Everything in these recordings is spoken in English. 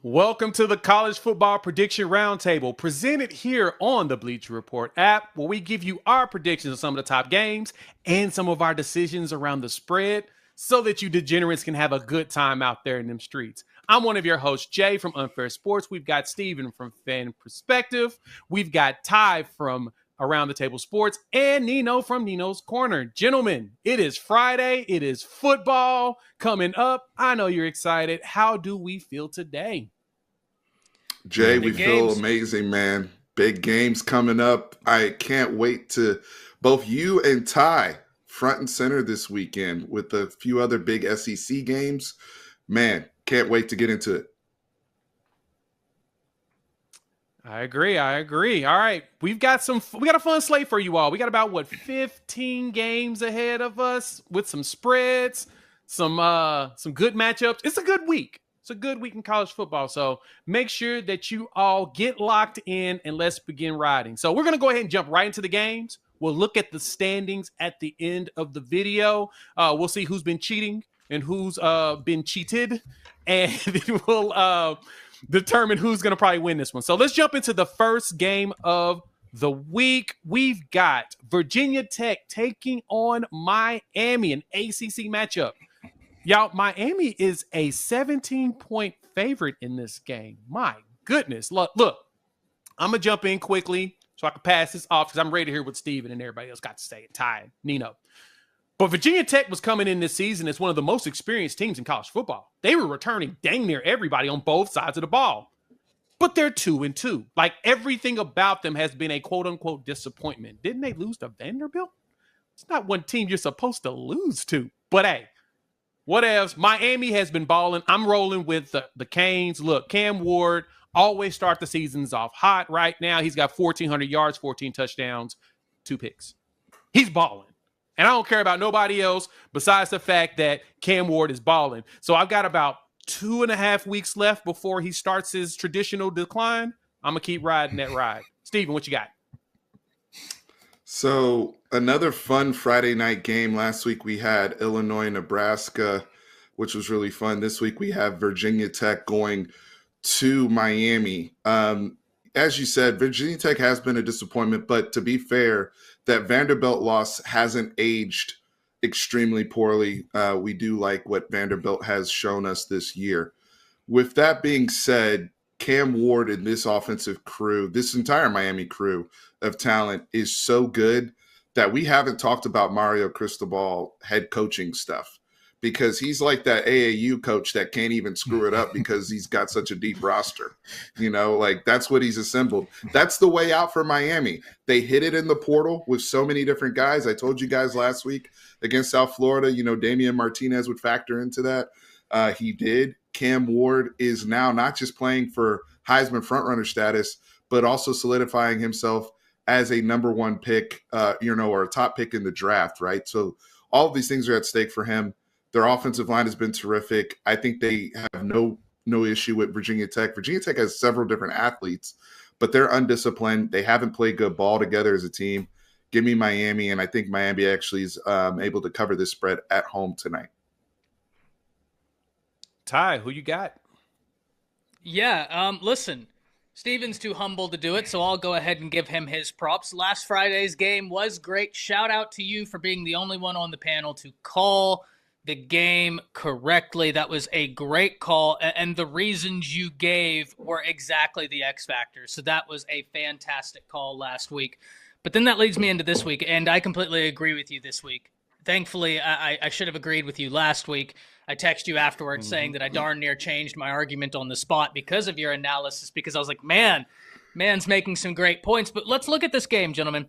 Welcome to the College Football Prediction Roundtable, presented here on the Bleacher Report app, where we give you our predictions of some of the top games and some of our decisions around the spread so that you degenerates can have a good time out there in them streets. I'm one of your hosts, Jay from Unfair Sports. We've got Steven from Fan Perspective. We've got Ty from Around the Table Sports and Nino from NinosCorner. Gentlemen, it is Friday. It is football coming up. I know you're excited. How do we feel today? Jay, we feel amazing, man. Big games coming up. I can't wait to both you and Ty front and center this weekend with a few other big SEC games. Man, can't wait to get into it. I agree. All right. We got a fun slate for you all. We got about 15 games ahead of us with some spreads, some good matchups. It's a good week. It's a good week in college football. So make sure that you all get locked in and let's begin riding. So we're going to go ahead and jump right into the games. We'll look at the standings at the end of the video. We'll see who's been cheating and who's been cheated. And then we'll determine who's going to probably win this one. So let's jump into the first game of the week. We've got Virginia Tech taking on Miami, an ACC matchup. Y'all, Miami is a 17-point favorite in this game. My goodness. Look, I'm going to jump in quickly so I can pass this off because I'm ready to hear what Steven and everybody else got to say. Ty and Nino. But Virginia Tech was coming in this season as one of the most experienced teams in college football. They were returning dang near everybody on both sides of the ball. But they're 2-2. Like, everything about them has been a quote-unquote disappointment. Didn't they lose to Vanderbilt? It's not one team you're supposed to lose to. But, hey, what else? Miami has been balling. I'm rolling with the Canes. Look, Cam Ward always start the seasons off hot. Right now, he's got 1,400 yards, 14 touchdowns, 2 picks. He's balling. And I don't care about nobody else besides the fact that Cam Ward is balling. So I've got about 2.5 weeks left before he starts his traditional decline. I'm going to keep riding that ride. Steven, what you got? So another fun Friday night game. Last week we had Illinois, Nebraska, which was really fun. This week we have Virginia Tech going to Miami. As you said, Virginia Tech has been a disappointment, but to be fair, that Vanderbilt loss hasn't aged extremely poorly. We do like what Vanderbilt has shown us this year. With that being said, Cam Ward and this offensive crew, this entire Miami crew of talent is so good that we haven't talked about Mario Cristobal head coaching stuff because he's like that AAU coach that can't even screw it up because he's got such a deep roster. You know, like that's what he's assembled. That's the way out for Miami. They hit it in the portal with so many different guys. I told you guys last week against South Florida, you know, Damian Martinez would factor into that. He did. Cam Ward is now not just playing for Heisman frontrunner status, but also solidifying himself as a number one pick, or a top pick in the draft, right? So all of these things are at stake for him. Their offensive line has been terrific. I think they have no issue with Virginia Tech. Virginia Tech has several different athletes, but they're undisciplined. They haven't played good ball together as a team. Give me Miami, and I think Miami actually is able to cover this spread at home tonight. Ty, who you got? Yeah, listen, Steven's too humble to do it, so I'll go ahead and give him his props. Last Friday's game was great. Shout out to you for being the only one on the panel to call the game correctly. That was a great call, and the reasons you gave were exactly the X factors. So that was a fantastic call last week. But then that leads me into this week, and I completely agree with you this week. Thankfully, I should have agreed with you last week. I texted you afterwards saying that I darn near changed my argument on the spot because of your analysis, because I was like, man's making some great points. But let's look at this game, gentlemen.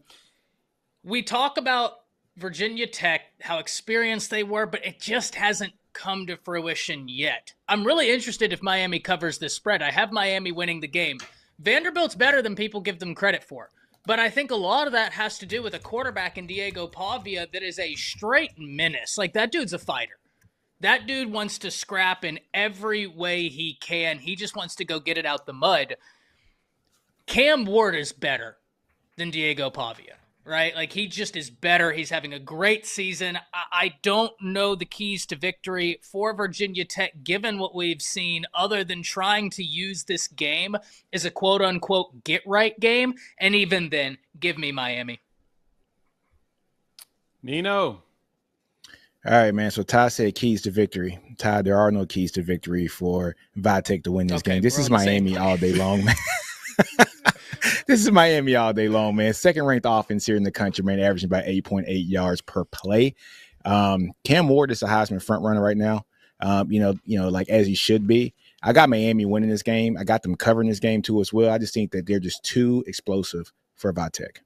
We talk about Virginia Tech, how experienced they were, but it just hasn't come to fruition yet. I'm really interested if Miami covers this spread. I have Miami winning the game. Vanderbilt's better than people give them credit for. But I think a lot of that has to do with a quarterback in Diego Pavia that is a straight menace. Like, that dude's a fighter. That dude wants to scrap in every way he can. He just wants to go get it out the mud. Cam Ward is better than Diego Pavia, right? Like, he just is better. He's having a great season. I don't know the keys to victory for Virginia Tech, given what we've seen, other than trying to use this game as a quote-unquote get-right game. And even then, give me Miami. Nino. All right, man. So Ty said keys to victory. Ty, there are no keys to victory for Vitek to win this game. This is Miami all day long, man. This is Miami all day long, man. Second ranked offense here in the country, man, averaging about 8.8 yards per play. Cam Ward is a Heisman front runner right now. Like as he should be. I got Miami winning this game. I got them covering this game too as well. I just think that they're just too explosive for Vitek.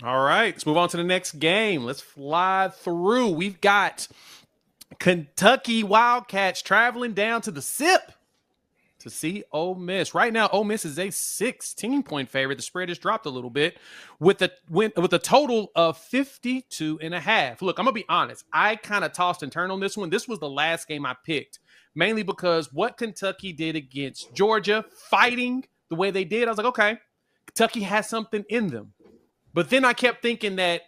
All right, let's move on to the next game. Let's fly through. We've got Kentucky Wildcats traveling down to the SIP to see Ole Miss. Right now, Ole Miss is a 16-point favorite. The spread has dropped a little bit with a total of 52.5. Look, I'm going to be honest. I kind of tossed and turned on this one. This was the last game I picked, mainly because what Kentucky did against Georgia, fighting the way they did, I was like, okay, Kentucky has something in them. But then I kept thinking that,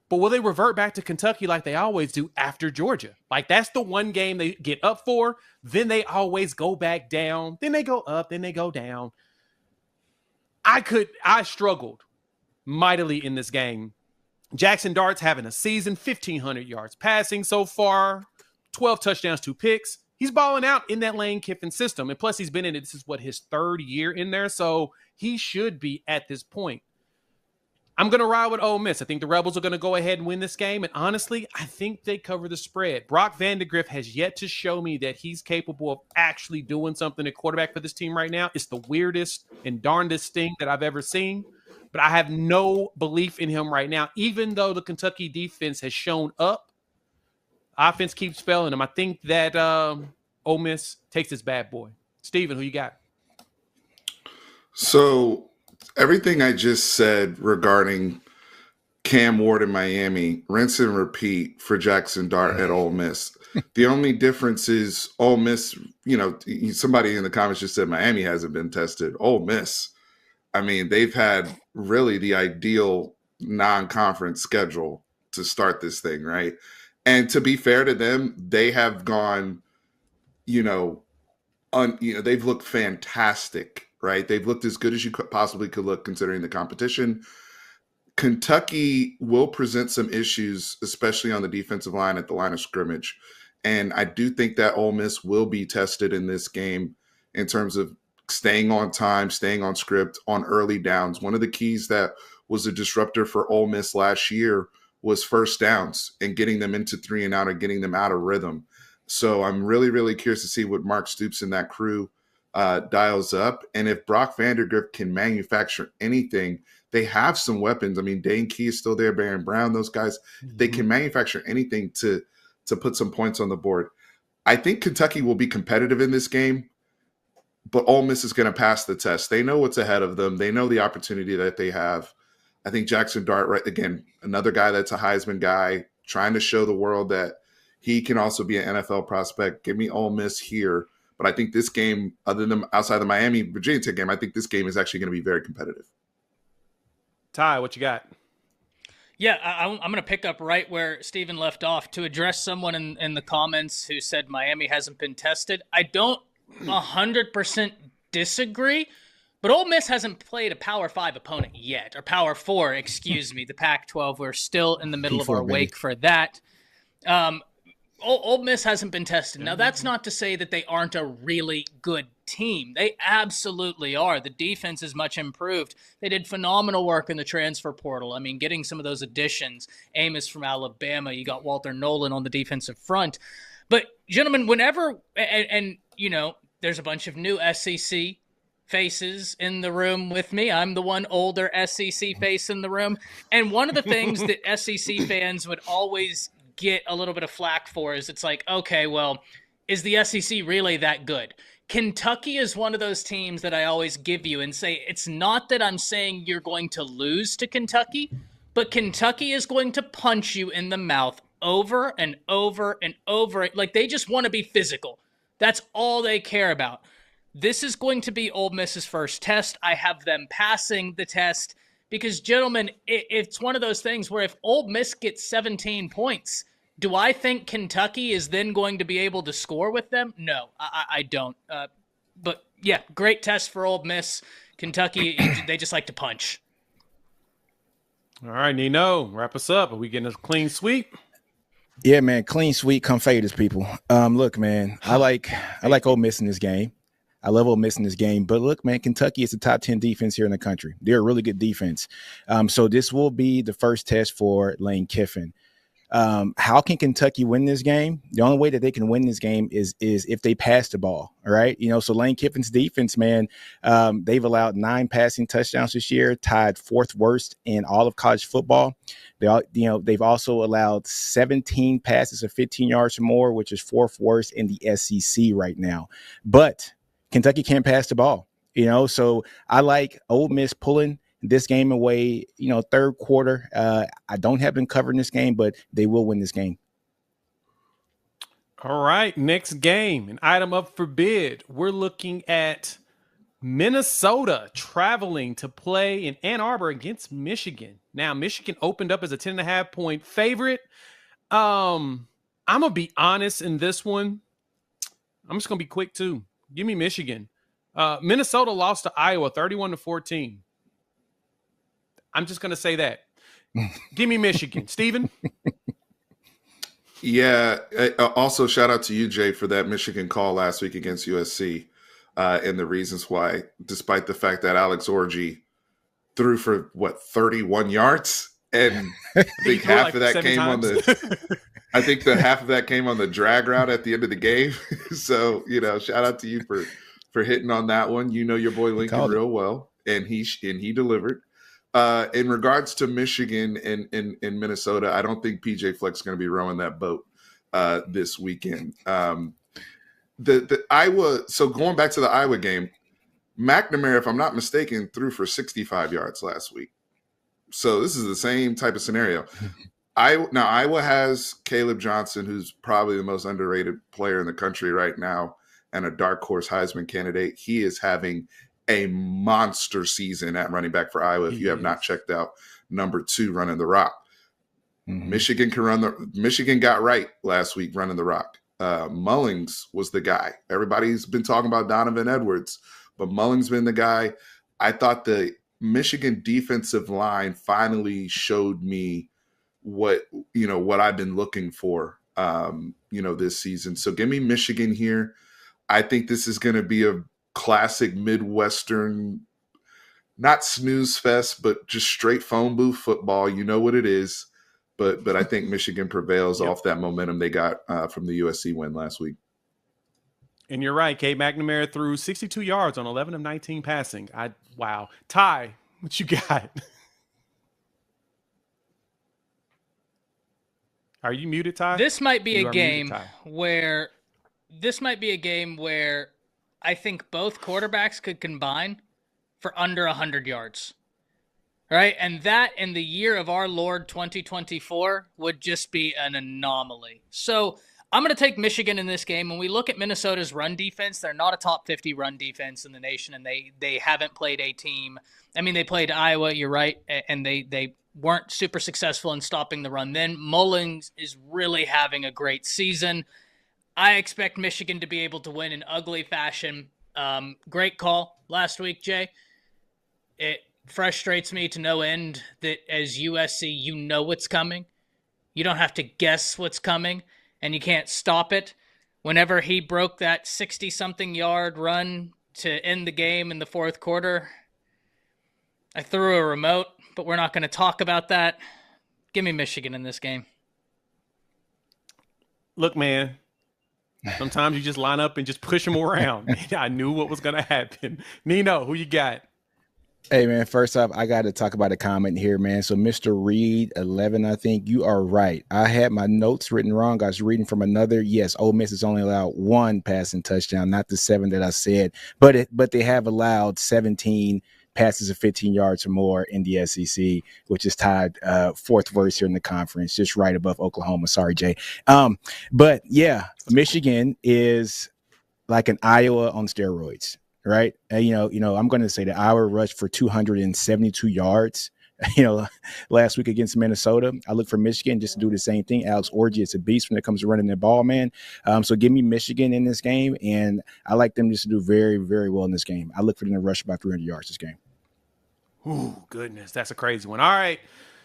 but will they revert back to Kentucky like they always do after Georgia? Like, that's the one game they get up for. Then they always go back down. Then they go up. Then they go down. I struggled mightily in this game. Jackson Dart's having a season, 1,500 yards passing so far, 12 touchdowns, 2 picks. He's balling out in that Lane Kiffin system. And plus, he's been in it. This is his third year in there. So he should be at this point. I'm going to ride with Ole Miss. I think the Rebels are going to go ahead and win this game. And honestly, I think they cover the spread. Brock Vandegrift has yet to show me that he's capable of actually doing something at quarterback for this team right now. It's the weirdest and darndest thing that I've ever seen. But I have no belief in him right now, even though the Kentucky defense has shown up. Offense keeps failing them. I think that Ole Miss takes this bad boy. Steven, who you got? So everything I just said regarding Cam Ward in Miami, rinse and repeat for Jackson Dart at Ole Miss. The only difference is Ole Miss, somebody in the comments just said Miami hasn't been tested. Ole Miss, I mean, they've had really the ideal non-conference schedule to start this thing, right? And to be fair to them, they have gone, they've looked fantastic, right? They've looked as good as you possibly could look considering the competition. Kentucky will present some issues, especially on the defensive line at the line of scrimmage. And I do think that Ole Miss will be tested in this game in terms of staying on time, staying on script, on early downs. One of the keys that was a disruptor for Ole Miss last year was first downs and getting them into 3 and out or getting them out of rhythm. So I'm really, really curious to see what Mark Stoops and that crew dials up. And if Brock Vandegrift can manufacture anything, they have some weapons. I mean, Dane Key is still there, Baron Brown, those guys, they can manufacture anything to put some points on the board. I think Kentucky will be competitive in this game, but Ole Miss is going to pass the test. They know what's ahead of them. They know the opportunity that they have. I think Jackson Dart, right, again, another guy that's a Heisman guy, trying to show the world that he can also be an NFL prospect. Give me Ole Miss here. But I think this game, other than outside the Miami Virginia Tech game, I think this game is actually going to be very competitive. Ty, what you got? Yeah, I'm going to pick up right where Steven left off to address someone in the comments who said Miami hasn't been tested. I don't 100% disagree, but Ole Miss hasn't played a Power 5 opponent yet, or Power 4, excuse me, the Pac-12. We're still in the middle of our wake for that. Ole Miss hasn't been tested. Now, that's not to say that they aren't a really good team. They absolutely are. The defense is much improved. They did phenomenal work in the transfer portal. I mean, getting some of those additions. Amos from Alabama. You got Walter Nolan on the defensive front. But, gentlemen, whenever – and there's a bunch of new SEC faces in the room with me. I'm the one older SEC face in the room. And one of the things that SEC fans would always get a little bit of flack for is it's like, okay, well, is the SEC really that good? Kentucky is one of those teams that I always give you and say, it's not that I'm saying you're going to lose to Kentucky, but Kentucky is going to punch you in the mouth over and over and over. Like, they just want to be physical. That's all they care about. This is going to be Ole Miss's first test. I have them passing the test Because, gentlemen, it's one of those things where if Ole Miss gets 17 points, do I think Kentucky is then going to be able to score with them? No, I don't. But, yeah, great test for Ole Miss. Kentucky, they just like to punch. All right, Nino, wrap us up. Are we getting a clean sweep? Yeah, man, clean sweep, come fade us, people. Look, man, I like Ole Miss in this game. I love Ole Miss in this game. But look, man, Kentucky is the top 10 defense here in the country. They're a really good defense. So this will be the first test for Lane Kiffin. How can Kentucky win this game? The only way that they can win this game is if they pass the ball. All right. So Lane Kiffin's defense, man, they've allowed 9 passing touchdowns this year, tied 4th worst in all of college football. They've also allowed 17 passes of 15 yards or more, which is 4th worst in the SEC right now. But Kentucky can't pass the ball, so I like Ole Miss pulling this game away, 3rd quarter. I don't have them covering this game, but they will win this game. All right, next game, an item up for bid. We're looking at Minnesota traveling to play in Ann Arbor against Michigan. Now, Michigan opened up as a 10.5-point favorite. I'm going to be honest in this one. I'm just going to be quick, too. Give me Michigan. Minnesota lost to Iowa 31-14. I'm just going to say that. Give me Michigan. Steven? Yeah. Also, shout out to you, Jay, for that Michigan call last week against USC and the reasons why, despite the fact that Alex Orji threw for, 31 yards? And I think half of that came on the – I think the half of that came on the drag route at the end of the game. So, shout out to you for hitting on that one. Your boy Lincoln real well, and he delivered. In regards to Michigan and Minnesota, I don't think PJ Fleck's going to be rowing that boat this weekend. The Iowa. So going back to the Iowa game, McNamara, if I'm not mistaken, threw for 65 yards last week. So this is the same type of scenario. Iowa has Caleb Johnson, who's probably the most underrated player in the country right now, and a dark horse Heisman candidate. He is having a monster season at running back for Iowa. If you have not checked out number 2 running the rock, Michigan can run Michigan got right last week running the rock. Mullings was the guy. Everybody's been talking about Donovan Edwards, but Mullings been the guy. I thought the Michigan defensive line finally showed me what I've been looking for, this season. So give me Michigan here. I think this is going to be a classic Midwestern, not snooze fest, but just straight phone booth football. You know what it is. But I think Michigan prevails off that momentum they got from the USC win last week. And you're right. Cade McNamara threw 62 yards on 11 of 19 passing. Wow. Ty, what you got? Are you muted, Ty? This might be a game where I think both quarterbacks could combine for under 100 yards. Right? And that in the year of our Lord 2024 would just be an anomaly. So I'm going to take Michigan in this game. When we look at Minnesota's run defense, they're not a top 50 run defense in the nation, and they haven't played a team. I mean, they played Iowa, you're right, and they weren't super successful in stopping the run then. Mullings is really having a great season. I expect Michigan to be able to win in ugly fashion. Great call last week, Jay. It frustrates me to no end that as USC, you know what's coming. You don't have to guess what's coming, and you can't stop it. Whenever he broke that 60-something yard run to end the game in the 4th quarter, I threw a remote, but we're not going to talk about that. Give me Michigan in this game. Look, man, sometimes you just line up and just push them around. I knew what was going to happen. Nino, who you got? Hey, man, first off, I got to talk about a comment here, man. So Mr. Reed, 11, I think you are right. I had my notes written wrong. I was reading from another. Yes, Ole Miss has only allowed 1 passing touchdown, not the 7 that I said. But they have allowed 17 passes of 15 yards or more in the SEC, which is tied 4th worst here in the conference, just right above Oklahoma. Sorry, Jay. But, yeah, Michigan is like an Iowa on steroids. Right. I'm going to say that Iowa rushed for 272 yards, last week against Minnesota. I look for Michigan just to do the same thing. Alex Orji is a beast when it comes to running the ball, man. So give me Michigan in this game, and I like them just to do very, very well in this game. I look for them to rush about 300 yards this game. Ooh, goodness, that's a crazy one. All right,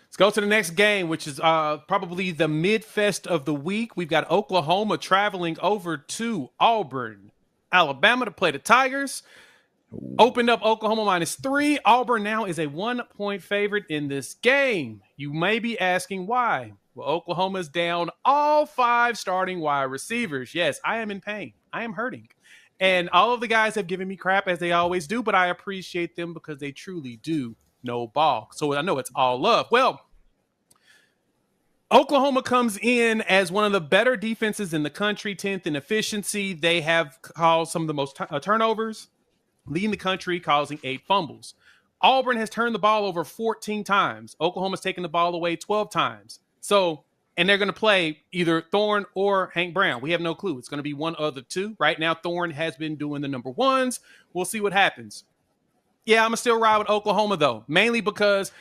let's go to the next game, which is probably the mid-fest of the week. We've got Oklahoma traveling over to Auburn, Alabama to play the Tigers. Opened up Oklahoma -3. Auburn now is a 1-point favorite in this game. You may be asking why. Well, Oklahoma's down all 5 starting wide receivers. Yes, I am in pain. I am hurting. And all of the guys have given me crap, as they always do, but I appreciate them because they truly do know ball. So I know it's all love. Well, Oklahoma comes in as one of the better defenses in the country, 10th in efficiency. They have caused some of the most turnovers, leading the country, causing 8 fumbles. Auburn has turned the ball over 14 times. Oklahoma's taken the ball away 12 times. So, and they're going to play either Thorne or Hank Brown. We have no clue. It's going to be one of the two. Right now, Thorne has been doing the number ones. We'll see what happens. Yeah, I'm going to still ride with Oklahoma, though, mainly because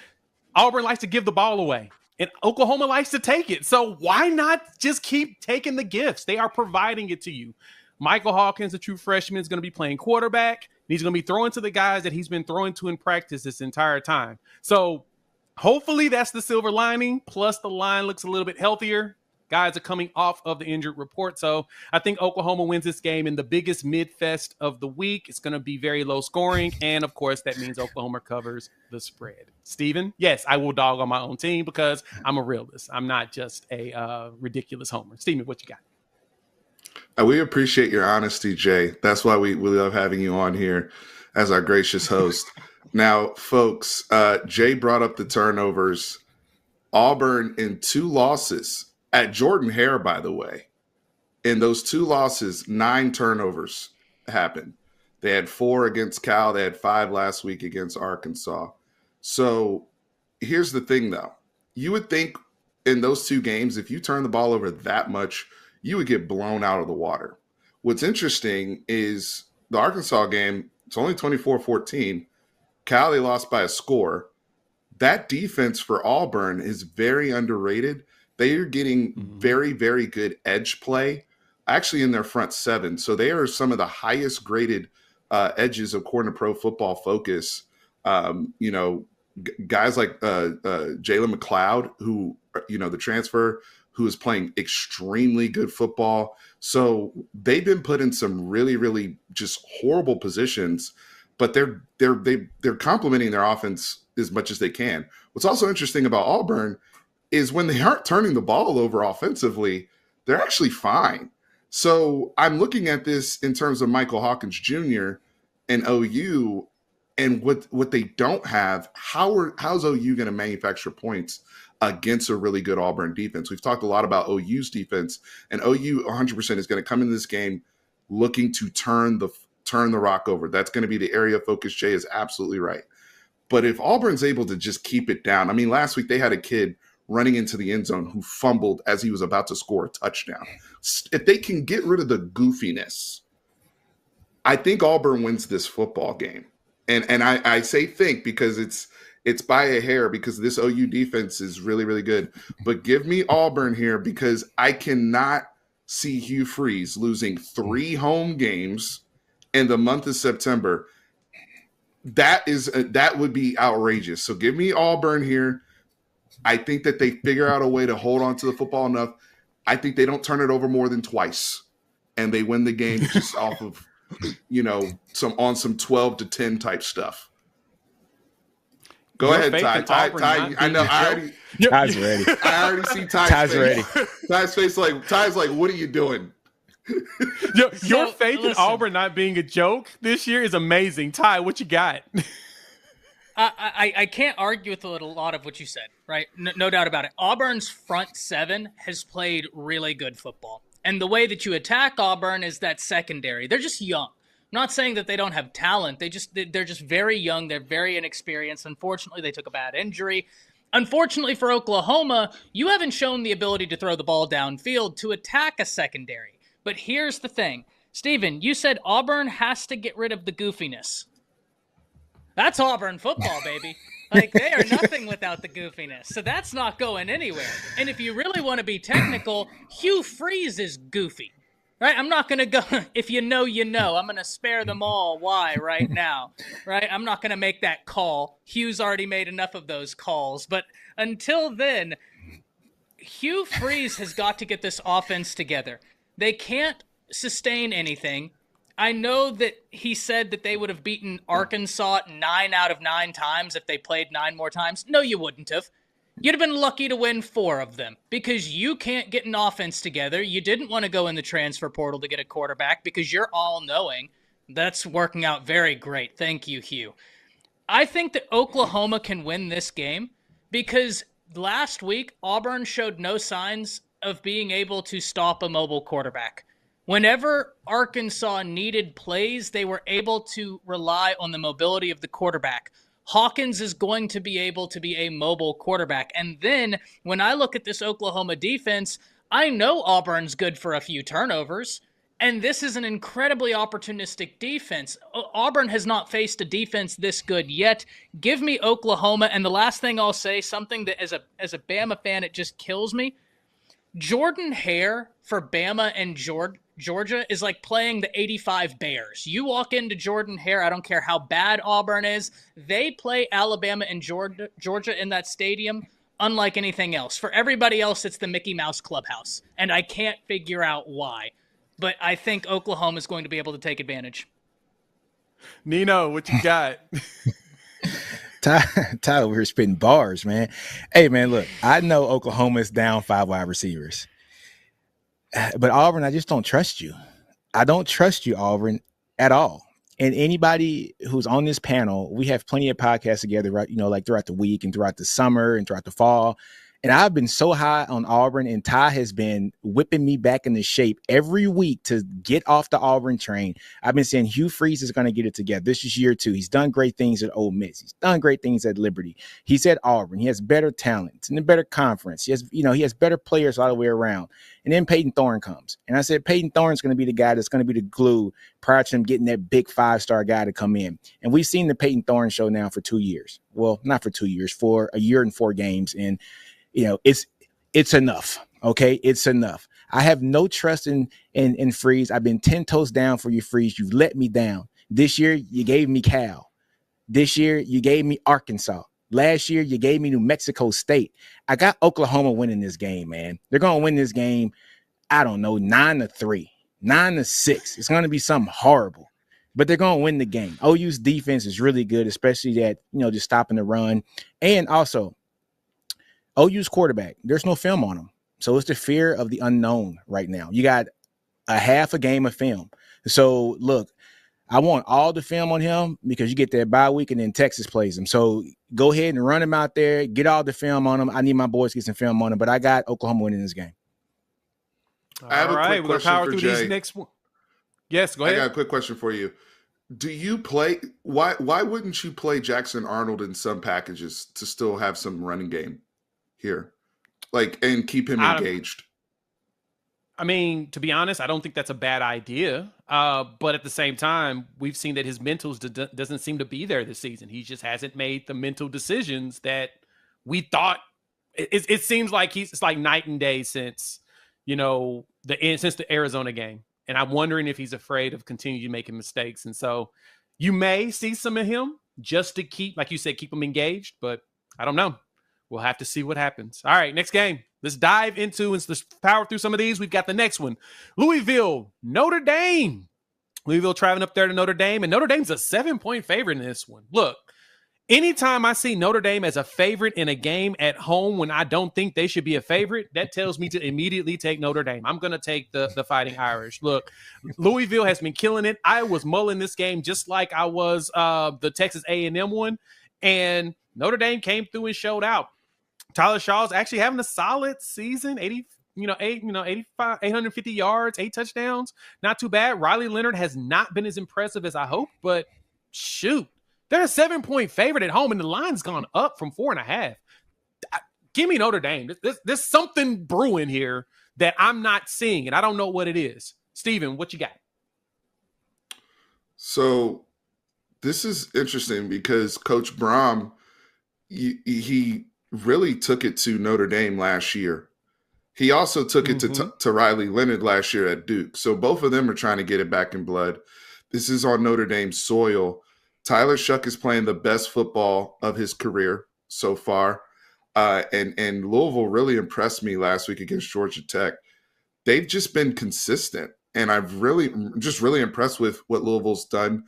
Auburn likes to give the ball away, and Oklahoma likes to take it. So why not just keep taking the gifts? They are providing it to you. Michael Hawkins, the true freshman, is going to be playing quarterback. He's going to be throwing to the guys that he's been throwing to in practice this entire time. So hopefully that's the silver lining. Plus the line looks a little bit healthier. Guys are coming off of the injured report. So I think Oklahoma wins this game in the biggest mid-fest of the week. It's going to be very low scoring. And, of course, that means Oklahoma covers the spread. Steven, yes, I will dog on my own team because I'm a realist. I'm not just a ridiculous homer. Steven, what you got? We appreciate your honesty, Jay. That's why we love having you on here as our gracious host. Now, folks, Jay brought up the turnovers. Auburn in 2 losses at Jordan-Hare, by the way. In those 2 losses, 9 turnovers happened. They had 4 against Cal. They had 5 last week against Arkansas. So here's the thing, though. You would think in those 2 games, if you turn the ball over that much, you would get blown out of the water. What's interesting is the Arkansas game, it's only 24-14. Cal, they lost by a score. That defense for Auburn is very underrated. They are getting very, very good edge play, actually in their front 7. So they are some of the highest graded edges according to Pro Football Focus. Guys like Jalen McLeod, who, the transfer, who is playing extremely good football. So they've been put in some really, really just horrible positions, but they're complementing their offense as much as they can. What's also interesting about Auburn is when they aren't turning the ball over offensively, they're actually fine. So I'm looking at this in terms of Michael Hawkins Jr. and OU, and what they don't have. How's OU going to manufacture points against a really good Auburn defense? We've talked a lot about OU's defense, and OU 100% is going to come into this game looking to turn the rock over. That's going to be the area of focus. Jay is absolutely right. But if Auburn's able to just keep it down, I mean, last week they had a kid running into the end zone who fumbled as he was about to score a touchdown. If they can get rid of the goofiness, I think Auburn wins this football game. And I say think because it's by a hair, because this OU defense is really, really good. But give me Auburn here because I cannot see Hugh Freeze losing 3 home games in the month of September. That would be outrageous. So give me Auburn here. I think that they figure out a way to hold on to the football enough. I think they don't turn it over more than twice, and they win the game just off of some 12-10 type stuff. Go ahead, Ty. Ty, I know. Ty's ready. I already see Ty's face. Ready. Ty's face Ty's like, what are you doing? Your faith in Auburn not being a joke this year is amazing. Ty, what you got? I can't argue with a lot of what you said, right? No doubt about it. Auburn's front 7 has played really good football. And the way that you attack Auburn is that secondary. They're just young. I'm not saying that they don't have talent. They're just very young. They're very inexperienced. Unfortunately, they took a bad injury. Unfortunately for Oklahoma, you haven't shown the ability to throw the ball downfield to attack a secondary. But here's the thing. Steven, you said Auburn has to get rid of the goofiness. That's Auburn football, baby. Like, they are nothing without the goofiness. So that's not going anywhere. And if you really want to be technical, Hugh Freeze is goofy. Right? I'm not going to go, if you know, you know. I'm going to spare them all why right now. Right? I'm not going to make that call. Hugh's already made enough of those calls. But until then, Hugh Freeze has got to get this offense together. They can't sustain anything. I know that he said that they would have beaten Arkansas 9 out of 9 times if they played 9 more times. No, you wouldn't have. You'd have been lucky to win 4 of them because you can't get an offense together. You didn't want to go in the transfer portal to get a quarterback because you're all-knowing. That's working out very great. Thank you, Hugh. I think that Oklahoma can win this game because last week Auburn showed no signs of being able to stop a mobile quarterback. Whenever Arkansas needed plays, they were able to rely on the mobility of the quarterback. Hawkins is going to be able to be a mobile quarterback. And then when I look at this Oklahoma defense, I know Auburn's good for a few turnovers. And this is an incredibly opportunistic defense. Auburn has not faced a defense this good yet. Give me Oklahoma. And the last thing I'll say, something that as a Bama fan, it just kills me. Jordan Hare for Bama and Georgia is like playing the 85 Bears. You walk into Jordan Hare, I don't care how bad Auburn is, they play Alabama and Georgia in that stadium unlike anything else. For everybody else, it's the Mickey Mouse Clubhouse, and I can't figure out why. But I think Oklahoma is going to be able to take advantage. Nino, what you got? Ty over here spitting bars, man. Hey, man, look, I know Oklahoma is down 5 wide receivers. But Auburn, I just don't trust you. I don't trust you, Auburn, at all. And anybody who's on this panel, we have plenty of podcasts together, right? You know, like throughout the week and throughout the summer and throughout the fall. And I've been so high on Auburn, and Ty has been whipping me back into shape every week to get off the Auburn train. I've been saying Hugh Freeze is going to get it together. This is year 2. He's done great things at Ole Miss. He's done great things at Liberty. He's at Auburn. He has better talent. It's in a better conference. He has better players all the way around. And then Peyton Thorne comes. And I said, Peyton Thorne's going to be the guy that's going to be the glue prior to him getting that big 5-star guy to come in. And we've seen the Peyton Thorne show now for 2 years. Well, not for 2 years, for a year and 4 games. And you know, it's enough. Okay. It's enough. I have no trust in Freeze. I've been 10 toes down for you, Freeze. You've let me down. This year, you gave me Cal. This year, you gave me Arkansas. Last year, you gave me New Mexico State. I got Oklahoma winning this game, man. They're going to win this game, I don't know, 9-3, 9-6. It's going to be something horrible, but they're going to win the game. OU's defense is really good, especially that, just stopping the run. And also, OU's quarterback, there's no film on him. So it's the fear of the unknown right now. You got a half a game of film. So look, I want all the film on him because you get that bye week and then Texas plays him. So go ahead and run him out there, get all the film on him. I need my boys to get some film on him, but I got Oklahoma winning this game. I have a quick question for Jay. These next one. Yes, go ahead. I got a quick question for you. Do you play why wouldn't you play Jackson Arnold in some packages to still have some running game here, and keep him engaged? I mean, to be honest, I don't think that's a bad idea. But at the same time, we've seen that his mentals doesn't seem to be there this season. He just hasn't made the mental decisions that we thought. It seems like it's like night and day since the Arizona game, and I'm wondering if he's afraid of continuing making mistakes. And so you may see some of him just to keep, like you said, keep him engaged. But I don't know. We'll have to see what happens. All right, next game. Let's dive into and let's power through some of these. We've got the next one. Louisville, Notre Dame. Louisville traveling up there to Notre Dame, and Notre Dame's a 7-point favorite in this one. Look, anytime I see Notre Dame as a favorite in a game at home when I don't think they should be a favorite, that tells me to immediately take Notre Dame. I'm going to take the Fighting Irish. Look, Louisville has been killing it. I was mulling this game just like I was the Texas A&M one, and Notre Dame came through and showed out. Tyler Shaw's actually having a solid season, 850 yards, 8 touchdowns. Not too bad. Riley Leonard has not been as impressive as I hoped, but shoot, they're a 7-point favorite at home, and the line's gone up from 4.5. Give me Notre Dame. There's something brewing here that I'm not seeing, and I don't know what it is. Steven, what you got? So this is interesting because Coach Brom he really took it to Notre Dame last year. He also took it to Riley Leonard last year at Duke. So both of them are trying to get it back in blood. This is on Notre Dame soil. Tyler Shuck is playing the best football of his career so far. And Louisville really impressed me last week against Georgia Tech. They've just been consistent. And I'm just really impressed with what Louisville's done.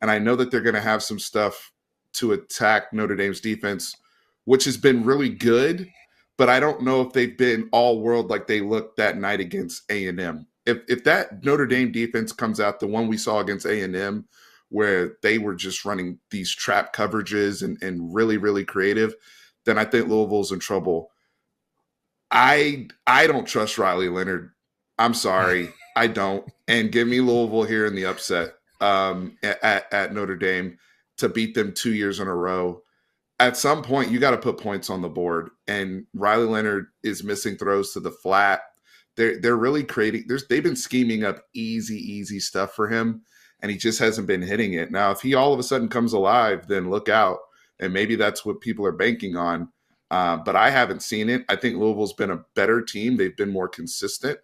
And I know that they're going to have some stuff to attack Notre Dame's defense, which has been really good. But I don't know if they've been all world like they looked that night against A&M. If that Notre Dame defense comes out, the one we saw against A&M, where they were just running these trap coverages and really, really creative, then I think Louisville's in trouble. I don't trust Riley Leonard. I'm sorry. I don't. And give me Louisville here in the upset at Notre Dame to beat them 2 years in a row. At some point, you got to put points on the board, and Riley Leonard is missing throws to the flat. They're really creating. They've been scheming up easy stuff for him, and he just hasn't been hitting it. Now, if he all of a sudden comes alive, then look out, and maybe that's what people are banking on. But I haven't seen it. I think Louisville's been a better team. They've been more consistent,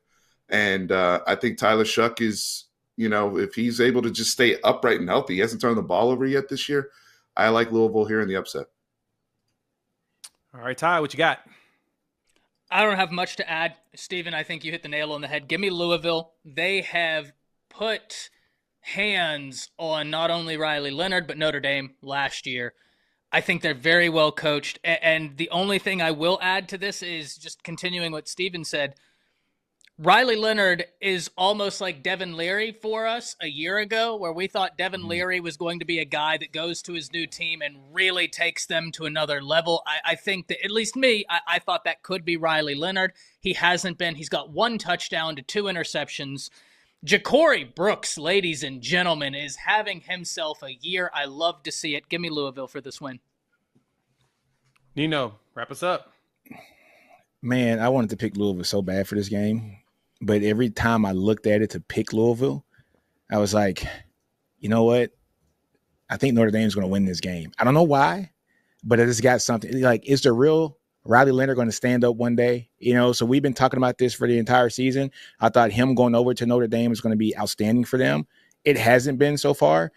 and I think Tyler Shuck is, if he's able to just stay upright and healthy, he hasn't turned the ball over yet this year. I like Louisville here in the upset. All right, Ty, what you got? I don't have much to add. Steven, I think you hit the nail on the head. Give me Louisville. They have put hands on not only Riley Leonard, but Notre Dame last year. I think they're very well coached. And the only thing I will add to this is just continuing what Steven said. Riley Leonard is almost like Devin Leary for us a year ago, where we thought Devin Leary was going to be a guy that goes to his new team and really takes them to another level. I think that, at least me, I thought that could be Riley Leonard. He hasn't been. He's got 1 touchdown to 2 interceptions. Ja'Cory Brooks, ladies and gentlemen, is having himself a year. I love to see it. Give me Louisville for this win. Nino, wrap us up. Man, I wanted to pick Louisville so bad for this game. But every time I looked at it to pick Louisville, I was like, you know what? I think Notre Dame's going to win this game. I don't know why, but it just got something. Like, is the real Riley Leonard going to stand up one day? So we've been talking about this for the entire season. I thought him going over to Notre Dame is going to be outstanding for them. It hasn't been so far.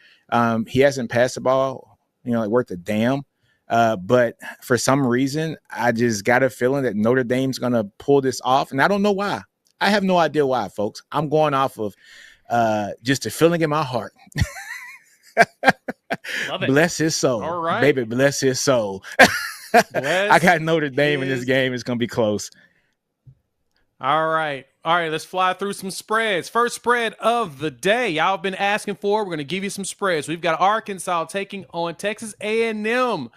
He hasn't passed the ball, like worth a damn. But for some reason, I just got a feeling that Notre Dame's going to pull this off, and I don't know why. I have no idea why, folks. I'm going off of just a feeling in my heart. Love it. Bless his soul. All right. Baby, bless his soul. I got Notre Dame in this game. It's going to be close. All right. Let's fly through some spreads. First spread of the day. Y'all have been asking for. We're going to give you some spreads. We've got Arkansas taking on Texas A&M.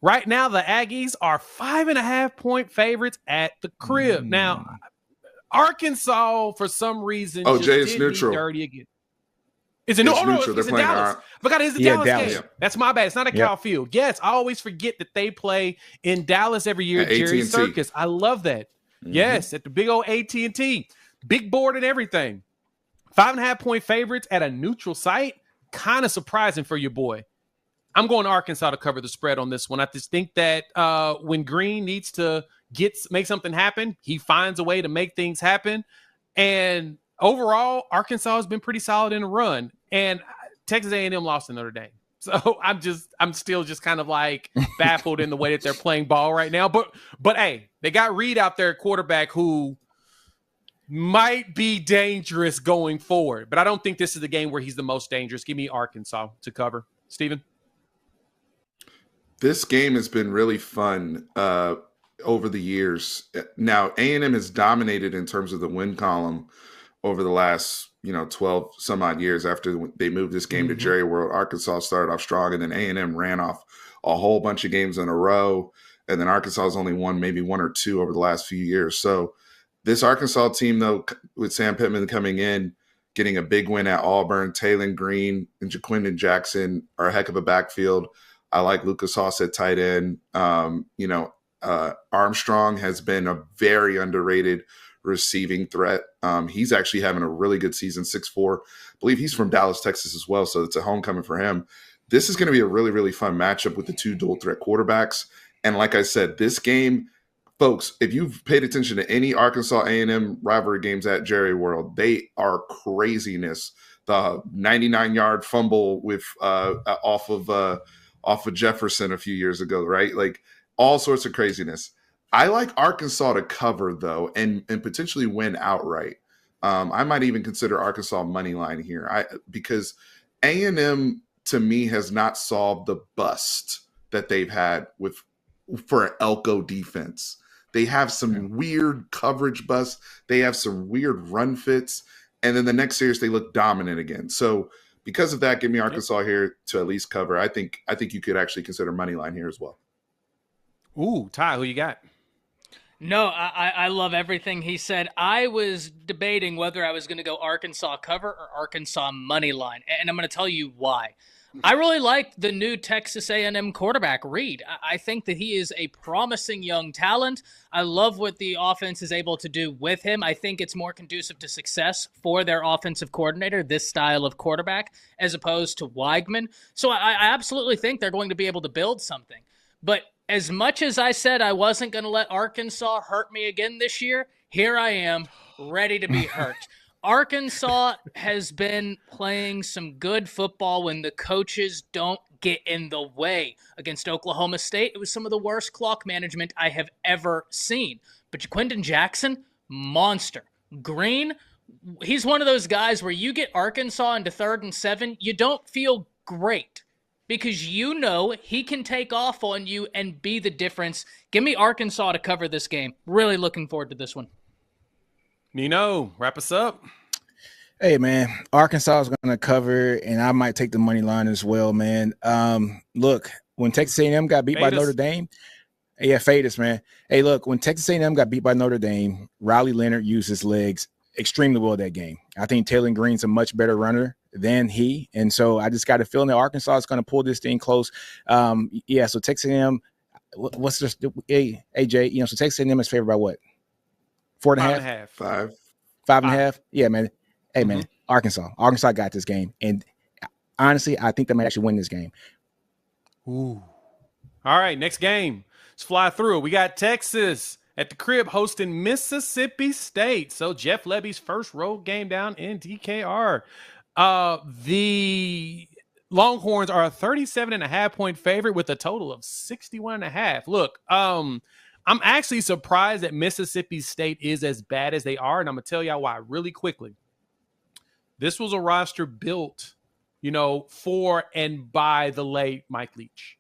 Right now, the Aggies are 5.5-point favorites at the crib. Now, Arkansas, for some reason, Jay, it's neutral. Dirty again. Is it neutral? It's in Dallas. Forgot it's a Dallas game. That's my bad. It's not a Cal Field. Yes, I always forget that they play in Dallas every year at Jerry's Circus. I love that. Mm-hmm. Yes, at the big old AT&T. Big board and everything. 5.5-point favorites at a neutral site. Kind of surprising for your boy. I'm going to Arkansas to cover the spread on this one. I just think that when Green needs to make something happen, he finds a way to make things happen. And overall, Arkansas has been pretty solid in a run. And Texas A&M lost to Notre Dame. So I'm still just kind of like baffled in the way that they're playing ball right now. But hey, they got Reed out there at quarterback who might be dangerous going forward. But I don't think this is the game where he's the most dangerous. Give me Arkansas to cover. Steven? This game has been really fun over the years. Now, A&M has dominated in terms of the win column over the last 12 some odd years after they moved this game to Jerry World. Arkansas started off strong, and then A&M ran off a whole bunch of games in a row. And then Arkansas has only won maybe 1 or 2 over the last few years. So this Arkansas team, though, with Sam Pittman coming in, getting a big win at Auburn, Taylon Green and Jaquindon Jackson are a heck of a backfield. I like Lucas Haas at tight end. Armstrong has been a very underrated receiving threat. He's actually having a really good season, 6'4". I believe he's from Dallas, Texas as well, so it's a homecoming for him. This is going to be a really, really fun matchup with the 2 dual threat quarterbacks. And like I said, this game, folks, if you've paid attention to any Arkansas A&M rivalry games at Jerry World, they are craziness. The 99-yard fumble with off of Jefferson a few years ago, right? Like all sorts of craziness. I like Arkansas to cover though, and potentially win outright. I might even consider Arkansas money line here, because A&M to me has not solved the bust that they've had for an Elko defense. They have some weird coverage busts. They have some weird run fits. And then the next series, they look dominant again. So because of that, give me Arkansas here to at least cover. I think you could actually consider money line here as well. Ooh, Ty, who you got? No, I love everything he said. I was debating whether I was going to go Arkansas cover or Arkansas money line, and I'm going to tell you why. I really like the new Texas A&M quarterback, Reed. I think that he is a promising young talent. I love what the offense is able to do with him. I think it's more conducive to success for their offensive coordinator, this style of quarterback, as opposed to Weigman. So I absolutely think they're going to be able to build something. But as much as I said I wasn't going to let Arkansas hurt me again this year, here I am, ready to be hurt. Arkansas has been playing some good football when the coaches don't get in the way. Against Oklahoma State, it was some of the worst clock management I have ever seen. But Jaquindon Jackson, monster. Green, he's one of those guys where you get Arkansas into 3rd and 7, you don't feel great because you know he can take off on you and be the difference. Give me Arkansas to cover this game. Really looking forward to this one. Nino, wrap us up. Hey, man, Arkansas is going to cover, and I might take the money line as well, man. Look, when Texas A&M got beat by Notre Dame, fade us, man. Hey, look, when Texas A&M got beat by Notre Dame, Riley Leonard used his legs extremely well that game. I think Taylor Green's a much better runner than he, and so I just got a feeling that Arkansas is going to pull this thing close. So Texas A&M, what's this? Hey, Jay, so Texas A&M is favored by what? 4.5? 5.5? Yeah, man. Hey, man, Arkansas got this game. And honestly, I think they might actually win this game. Ooh. All right, next game. Let's fly through it. We got Texas at the crib hosting Mississippi State. So Jeff Lebby's first road game down in DKR. The Longhorns are a 37.5-point favorite with a total of 61.5. Look, I'm actually surprised that Mississippi State is as bad as they are, and I'm going to tell y'all why really quickly. This was a roster built, for and by the late Mike Leach.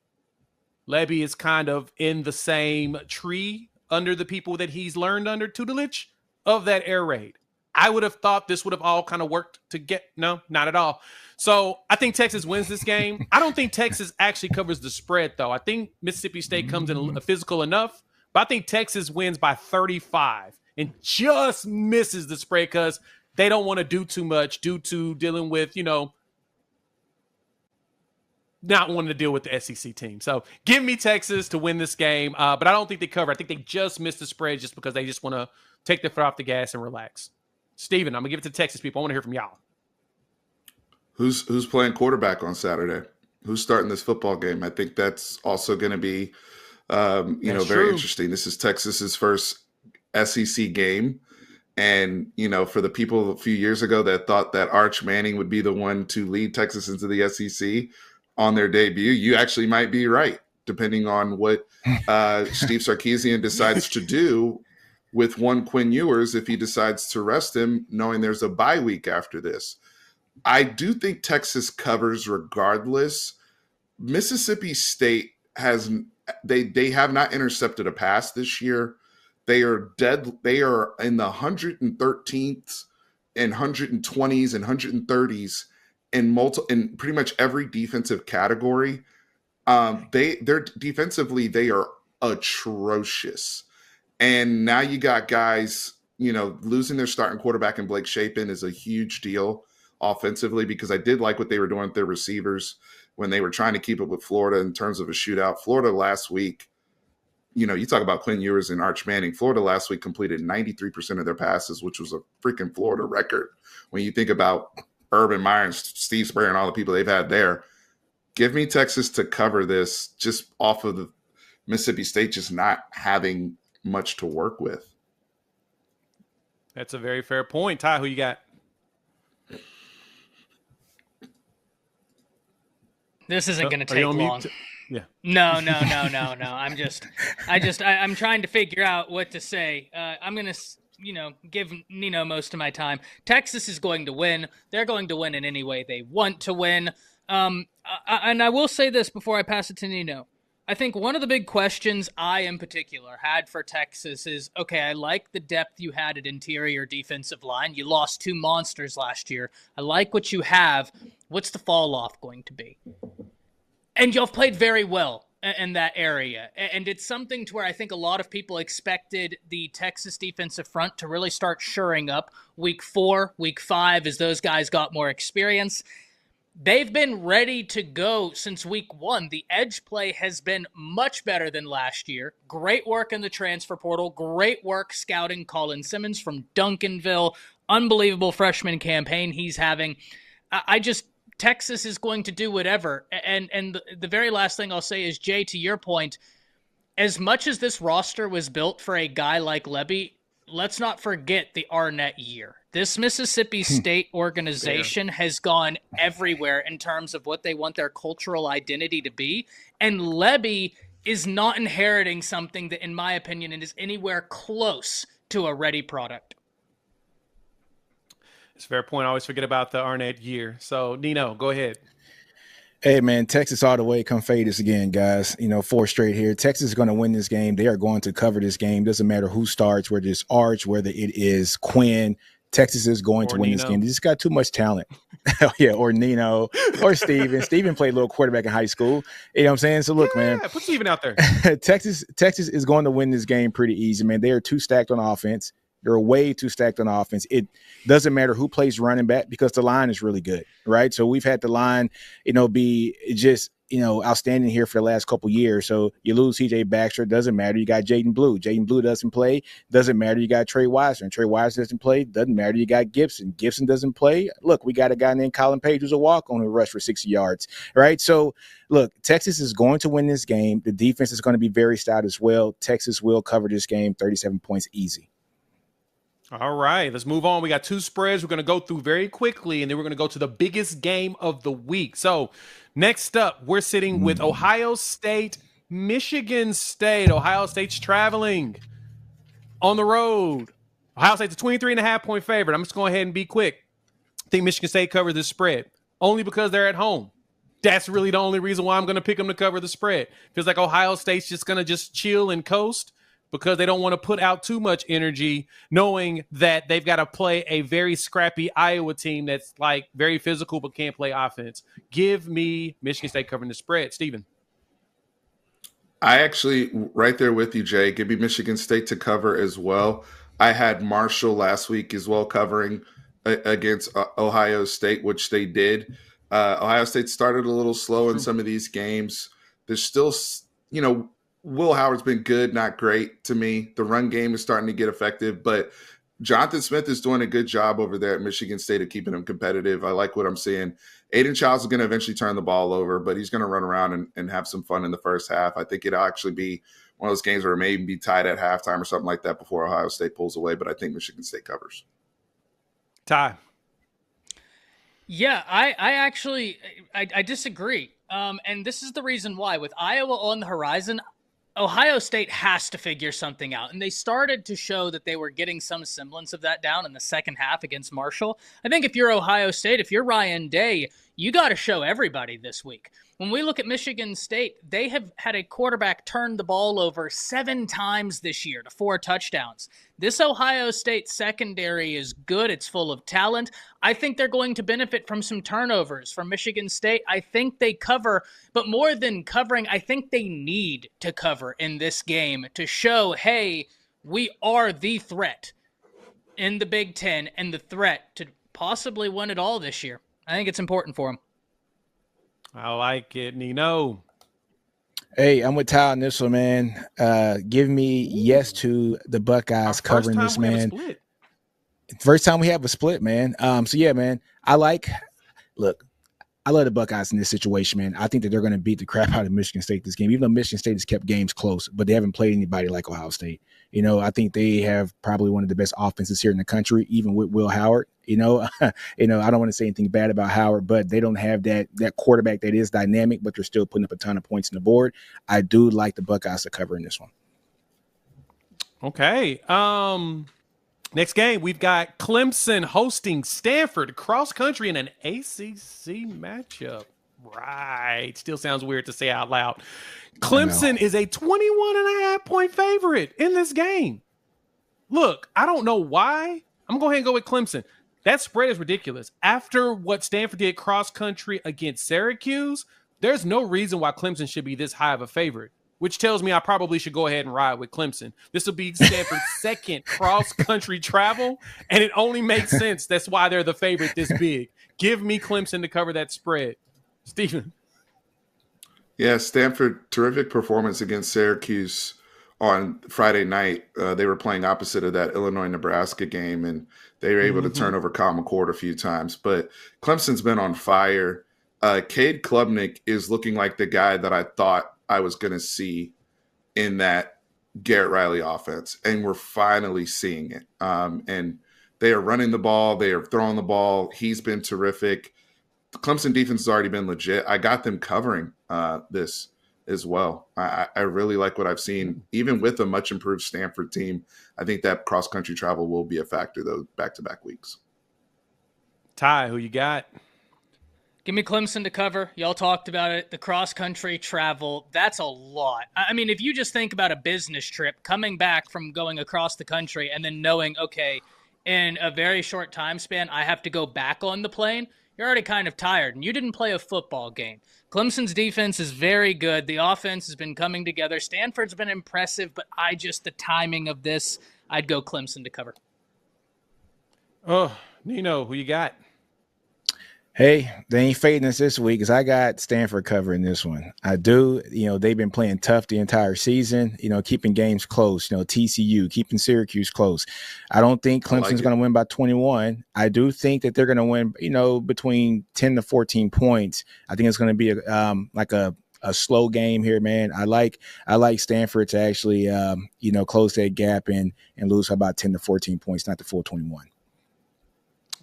Lebby is kind of in the same tree under the people that he's learned under tutelage of that air raid. I would have thought this would have all kind of worked to get, no, not at all. So I think Texas wins this game. I don't think Texas actually covers the spread, though. I think Mississippi State comes in physical enough, but I think Texas wins by 35 and just misses the spread because they don't want to do too much due to dealing with, not wanting to deal with the SEC team. So give me Texas to win this game, but I don't think they cover. I think they just missed the spread just because they just want to take their foot off the gas and relax. Steven, I'm going to give it to Texas people. I want to hear from y'all. Who's playing quarterback on Saturday? Who's starting this football game? I think that's also going to be, very interesting. This is Texas's first SEC game. And, for the people a few years ago that thought that Arch Manning would be the one to lead Texas into the SEC on their debut, you actually might be right, depending on what Steve Sarkisian decides to do with one Quinn Ewers if he decides to rest him, knowing there's a bye week after this. I do think Texas covers regardless. Mississippi State they have not intercepted a pass this year. They are dead. They are in the 113th and 120s and 130s in pretty much every defensive category. They're defensively, they are atrocious. And now you got guys, losing their starting quarterback in Blake Shapen is a huge deal offensively, because I did like what they were doing with their receivers when they were trying to keep up with Florida in terms of a shootout. Florida last week, you talk about Quinn Ewers and Arch Manning. Florida last week completed 93% of their passes, which was a freaking Florida record. When you think about Urban Meyer and Steve Spurrier and all the people they've had there, give me Texas to cover this just off of Mississippi State just not having much to work with. That's a very fair point. Ty, who you got? This isn't going to take long. Yeah. No. I'm trying to figure out what to say. I'm going to, give Nino most of my time. Texas is going to win. They're going to win in any way they want to win. And I will say this before I pass it to Nino. I think one of the big questions I, in particular, had for Texas is, okay, I like the depth you had at interior defensive line. You lost 2 monsters last year. I like what you have. What's the fall off going to be? And y'all played very well in that area. And it's something to where I think a lot of people expected the Texas defensive front to really start shoring up week 4, week 5, as those guys got more experience. They've been ready to go since week 1. The edge play has been much better than last year. Great work in the transfer portal. Great work scouting Colin Simmons from Duncanville. Unbelievable freshman campaign he's having. Texas is going to do whatever. And the very last thing I'll say is, Jay, to your point, as much as this roster was built for a guy like Levy, let's not forget the Arnett year. This Mississippi State organization has gone everywhere in terms of what they want their cultural identity to be. And Levy is not inheriting something that, in my opinion, is anywhere close to a ready product. It's a fair point. I always forget about the Arnett year. So, Nino, go ahead. Hey, man, Texas all the way. Come fade us again, guys. 4 straight here. Texas is going to win this game. They are going to cover this game. Doesn't matter who starts, whether it's Arch, whether it is Quinn. Texas is going to win this game. They just got too much talent. Yeah, or Nino, or Steven. Steven played a little quarterback in high school. You know what I'm saying? So, look, man. Put Steven out there. Texas is going to win this game pretty easy, man. They are too stacked on offense. They're way too stacked on offense. It doesn't matter who plays running back because the line is really good, right? So we've had the line, be just, outstanding here for the last couple years. So you lose CJ Baxter, doesn't matter. You got Jaden Blue. Jaden Blue doesn't play, doesn't matter. You got Trey Weiser, and Trey Weiser doesn't play, doesn't matter. You got Gibson. Gibson doesn't play. Look, we got a guy named Colin Page who's a walk-on who rushed for 60 yards, right? So, look, Texas is going to win this game. The defense is going to be very stout as well. Texas will cover this game, 37 points easy. All right, let's move on. We got 2 spreads we're going to go through very quickly, and then we're going to go to the biggest game of the week. So next up, we're sitting with Ohio State, Michigan State. Ohio State's traveling on the road. Ohio State's a 23.5-point favorite. I'm just going ahead and be quick. I think Michigan State covers this spread only because they're at home. That's really the only reason why I'm going to pick them to cover the spread. Feels like Ohio State's just going to just chill and coast, because they don't want to put out too much energy, knowing that they've got to play a very scrappy Iowa team that's like very physical but can't play offense. Give me Michigan State covering the spread. Steven. I actually, right there with you, Jay, give me Michigan State to cover as well. I had Marshall last week as well covering against Ohio State, which they did. Ohio State started a little slow in some of these games. There's still, Will Howard's been good, not great to me. The run game is starting to get effective, but Jonathan Smith is doing a good job over there at Michigan State of keeping them competitive. I like what I'm seeing. Aiden Childs is going to eventually turn the ball over, but he's going to run around and have some fun in the first half. I think it'll actually be one of those games where it may even be tied at halftime or something like that before Ohio State pulls away, but I think Michigan State covers. Ty. Yeah, I disagree. And this is the reason why. With Iowa on the horizon, Ohio State has to figure something out. And they started to show that they were getting some semblance of that down in the second half against Marshall. I think if you're Ohio State, if you're Ryan Day, you got to show everybody this week. When we look at Michigan State, they have had a quarterback turn the ball over 7 times this year to 4 touchdowns. This Ohio State secondary is good. It's full of talent. I think they're going to benefit from some turnovers from Michigan State. I think they cover, but more than covering, I think they need to cover in this game to show, hey, we are the threat in the Big Ten and the threat to possibly win it all this year. I think it's important for them. I like it, Nino. Hey, I'm with Ty on this one, man. Give me yes to the Buckeyes covering this, man. First time we have a split, man. So yeah, man. I I love the Buckeyes in this situation, man. I think that they're going to beat the crap out of Michigan State this game, even though Michigan State has kept games close, but they haven't played anybody like Ohio State. I think they have probably one of the best offenses here in the country, even with Will Howard. I don't want to say anything bad about Howard, but they don't have that quarterback that is dynamic, but they're still putting up a ton of points on the board. I do like the Buckeyes to cover in this one. Okay. Next game, we've got Clemson hosting Stanford cross country in an ACC matchup. Right. Still sounds weird to say out loud. Clemson is a 21.5-point favorite in this game. Look, I don't know why. I'm going to go ahead and go with Clemson. That spread is ridiculous. After what Stanford did cross country against Syracuse, there's no reason why Clemson should be this high of a favorite, which tells me I probably should go ahead and ride with Clemson. This will be Stanford's second cross-country travel, and it only makes sense. That's why they're the favorite this big. Give me Clemson to cover that spread. Stephen. Yeah, Stanford, terrific performance against Syracuse on Friday night. They were playing opposite of that Illinois-Nebraska game, and they were able to turn over Kyle McCord a few times. But Clemson's been on fire. Cade Klubnik is looking like the guy that I thought I was going to see in that Garrett Riley offense, and we're finally seeing it. And they are running the ball. They are throwing the ball. He's been terrific. The Clemson defense has already been legit. I got them covering this as well. I really like what I've seen, even with a much improved Stanford team. I think that cross-country travel will be a factor, though, back-to-back weeks. Ty, who you got? Give me Clemson to cover. Y'all talked about it. The cross-country travel, that's a lot. I mean, if you just think about a business trip, coming back from going across the country and then knowing, okay, in a very short time span, I have to go back on the plane, you're already kind of tired, and you didn't play a football game. Clemson's defense is very good. The offense has been coming together. Stanford's been impressive, but the timing of this, I'd go Clemson to cover. Oh, Nino, who you got? Hey, they ain't fading us this week because I got Stanford covering this one. I do. They've been playing tough the entire season, keeping games close, TCU, keeping Syracuse close. I don't think Clemson's going to win by 21. I do think that they're going to win, between 10 to 14 points. I think it's going to be a slow game here, man. I like Stanford to actually, close that gap and lose by about 10 to 14 points, not the full 21.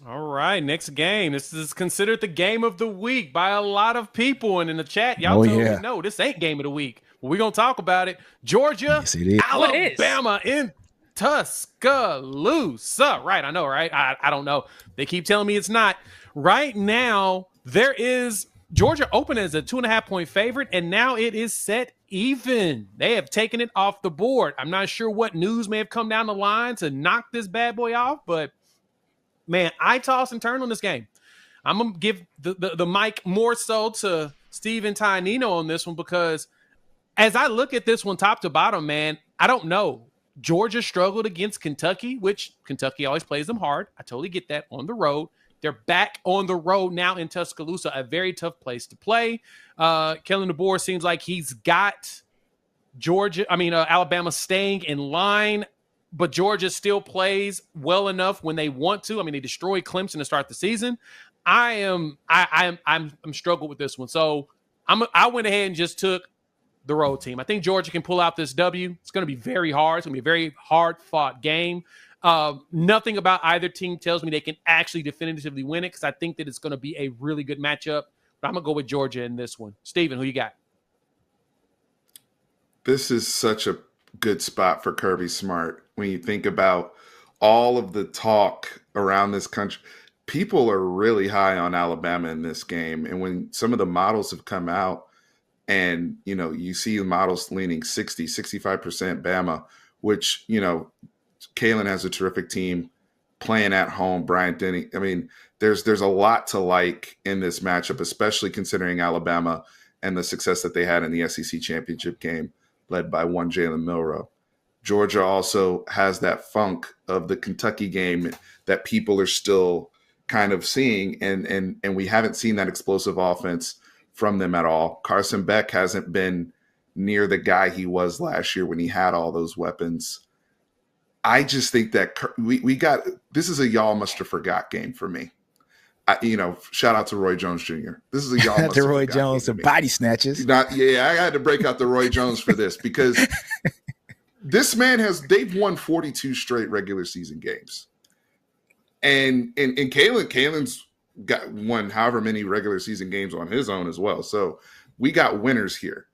All right, next game. This is considered the game of the week by a lot of people. And in the chat, y'all told me, no, this ain't game of the week. Well, we're going to talk about it. Georgia, yes, Alabama in Tuscaloosa. Right, I know, right? I don't know. They keep telling me it's not. Right now, there is Georgia open as a 2.5-point favorite, and now it is set even. They have taken it off the board. I'm not sure what news may have come down the line to knock this bad boy off, but man, I toss and turn on this game. I'm going to give the mic more so to Steve and Ty Nino on this one because as I look at this one top to bottom, man, I don't know. Georgia struggled against Kentucky, which Kentucky always plays them hard. I totally get that on the road. They're back on the road now in Tuscaloosa, a very tough place to play. Kellen DeBoer seems like he's got Alabama staying in line. But Georgia still plays well enough when they want to. I mean, they destroyed Clemson to start the season. I'm struggled with this one. So I went ahead and just took the road team. I think Georgia can pull out this W. It's going to be very hard. It's going to be a very hard-fought game. Nothing about either team tells me they can actually definitively win it because I think that it's going to be a really good matchup. But I'm going to go with Georgia in this one. Steven, who you got? This is such a good spot for Kirby Smart. When you think about all of the talk around this country, people are really high on Alabama in this game. And when some of the models have come out and, you see the models leaning 60, 65% Bama, which, Kalen has a terrific team playing at home. Bryant Denny. I mean, there's a lot to like in this matchup, especially considering Alabama and the success that they had in the SEC championship game led by one Jalen Milroe. Georgia also has that funk of the Kentucky game that people are still kind of seeing, and we haven't seen that explosive offense from them at all. Carson Beck hasn't been near the guy he was last year when he had all those weapons. I just think that we got – this is a y'all must have forgot game for me. shout out to Roy Jones Jr. This is a y'all the Roy Jones, the body snatches. I had to break out the Roy Jones for this because this man they've won 42 straight regular season games. And Kalen's got won however many regular season games on his own as well. So we got winners here.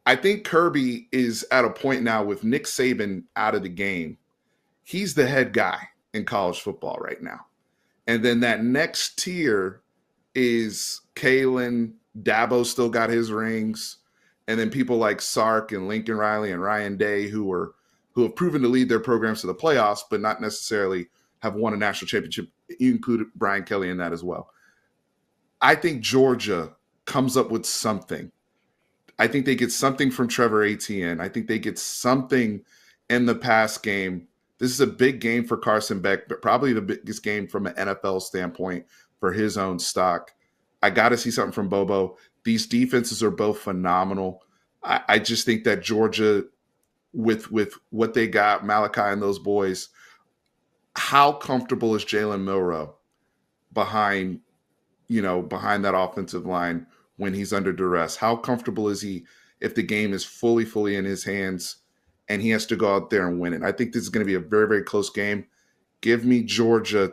I think Kirby is at a point now with Nick Saban out of the game. He's the head guy in college football right now. And then that next tier is Kalen. Dabo still got his rings. And then people like Sark and Lincoln Riley and Ryan Day who have proven to lead their programs to the playoffs, but not necessarily have won a national championship. You include Brian Kelly in that as well. I think Georgia comes up with something. I think they get something from Trevor Etienne. I think they get something in the pass game. This is a big game for Carson Beck, but probably the biggest game from an NFL standpoint for his own stock. I got to see something from Bobo. These defenses are both phenomenal. I just think that Georgia, with what they got, Malachi and those boys, how comfortable is Jalen Milroe behind that offensive line when he's under duress? How comfortable is he if the game is fully in his hands and he has to go out there and win it? I think this is going to be a very, very close game. Give me Georgia,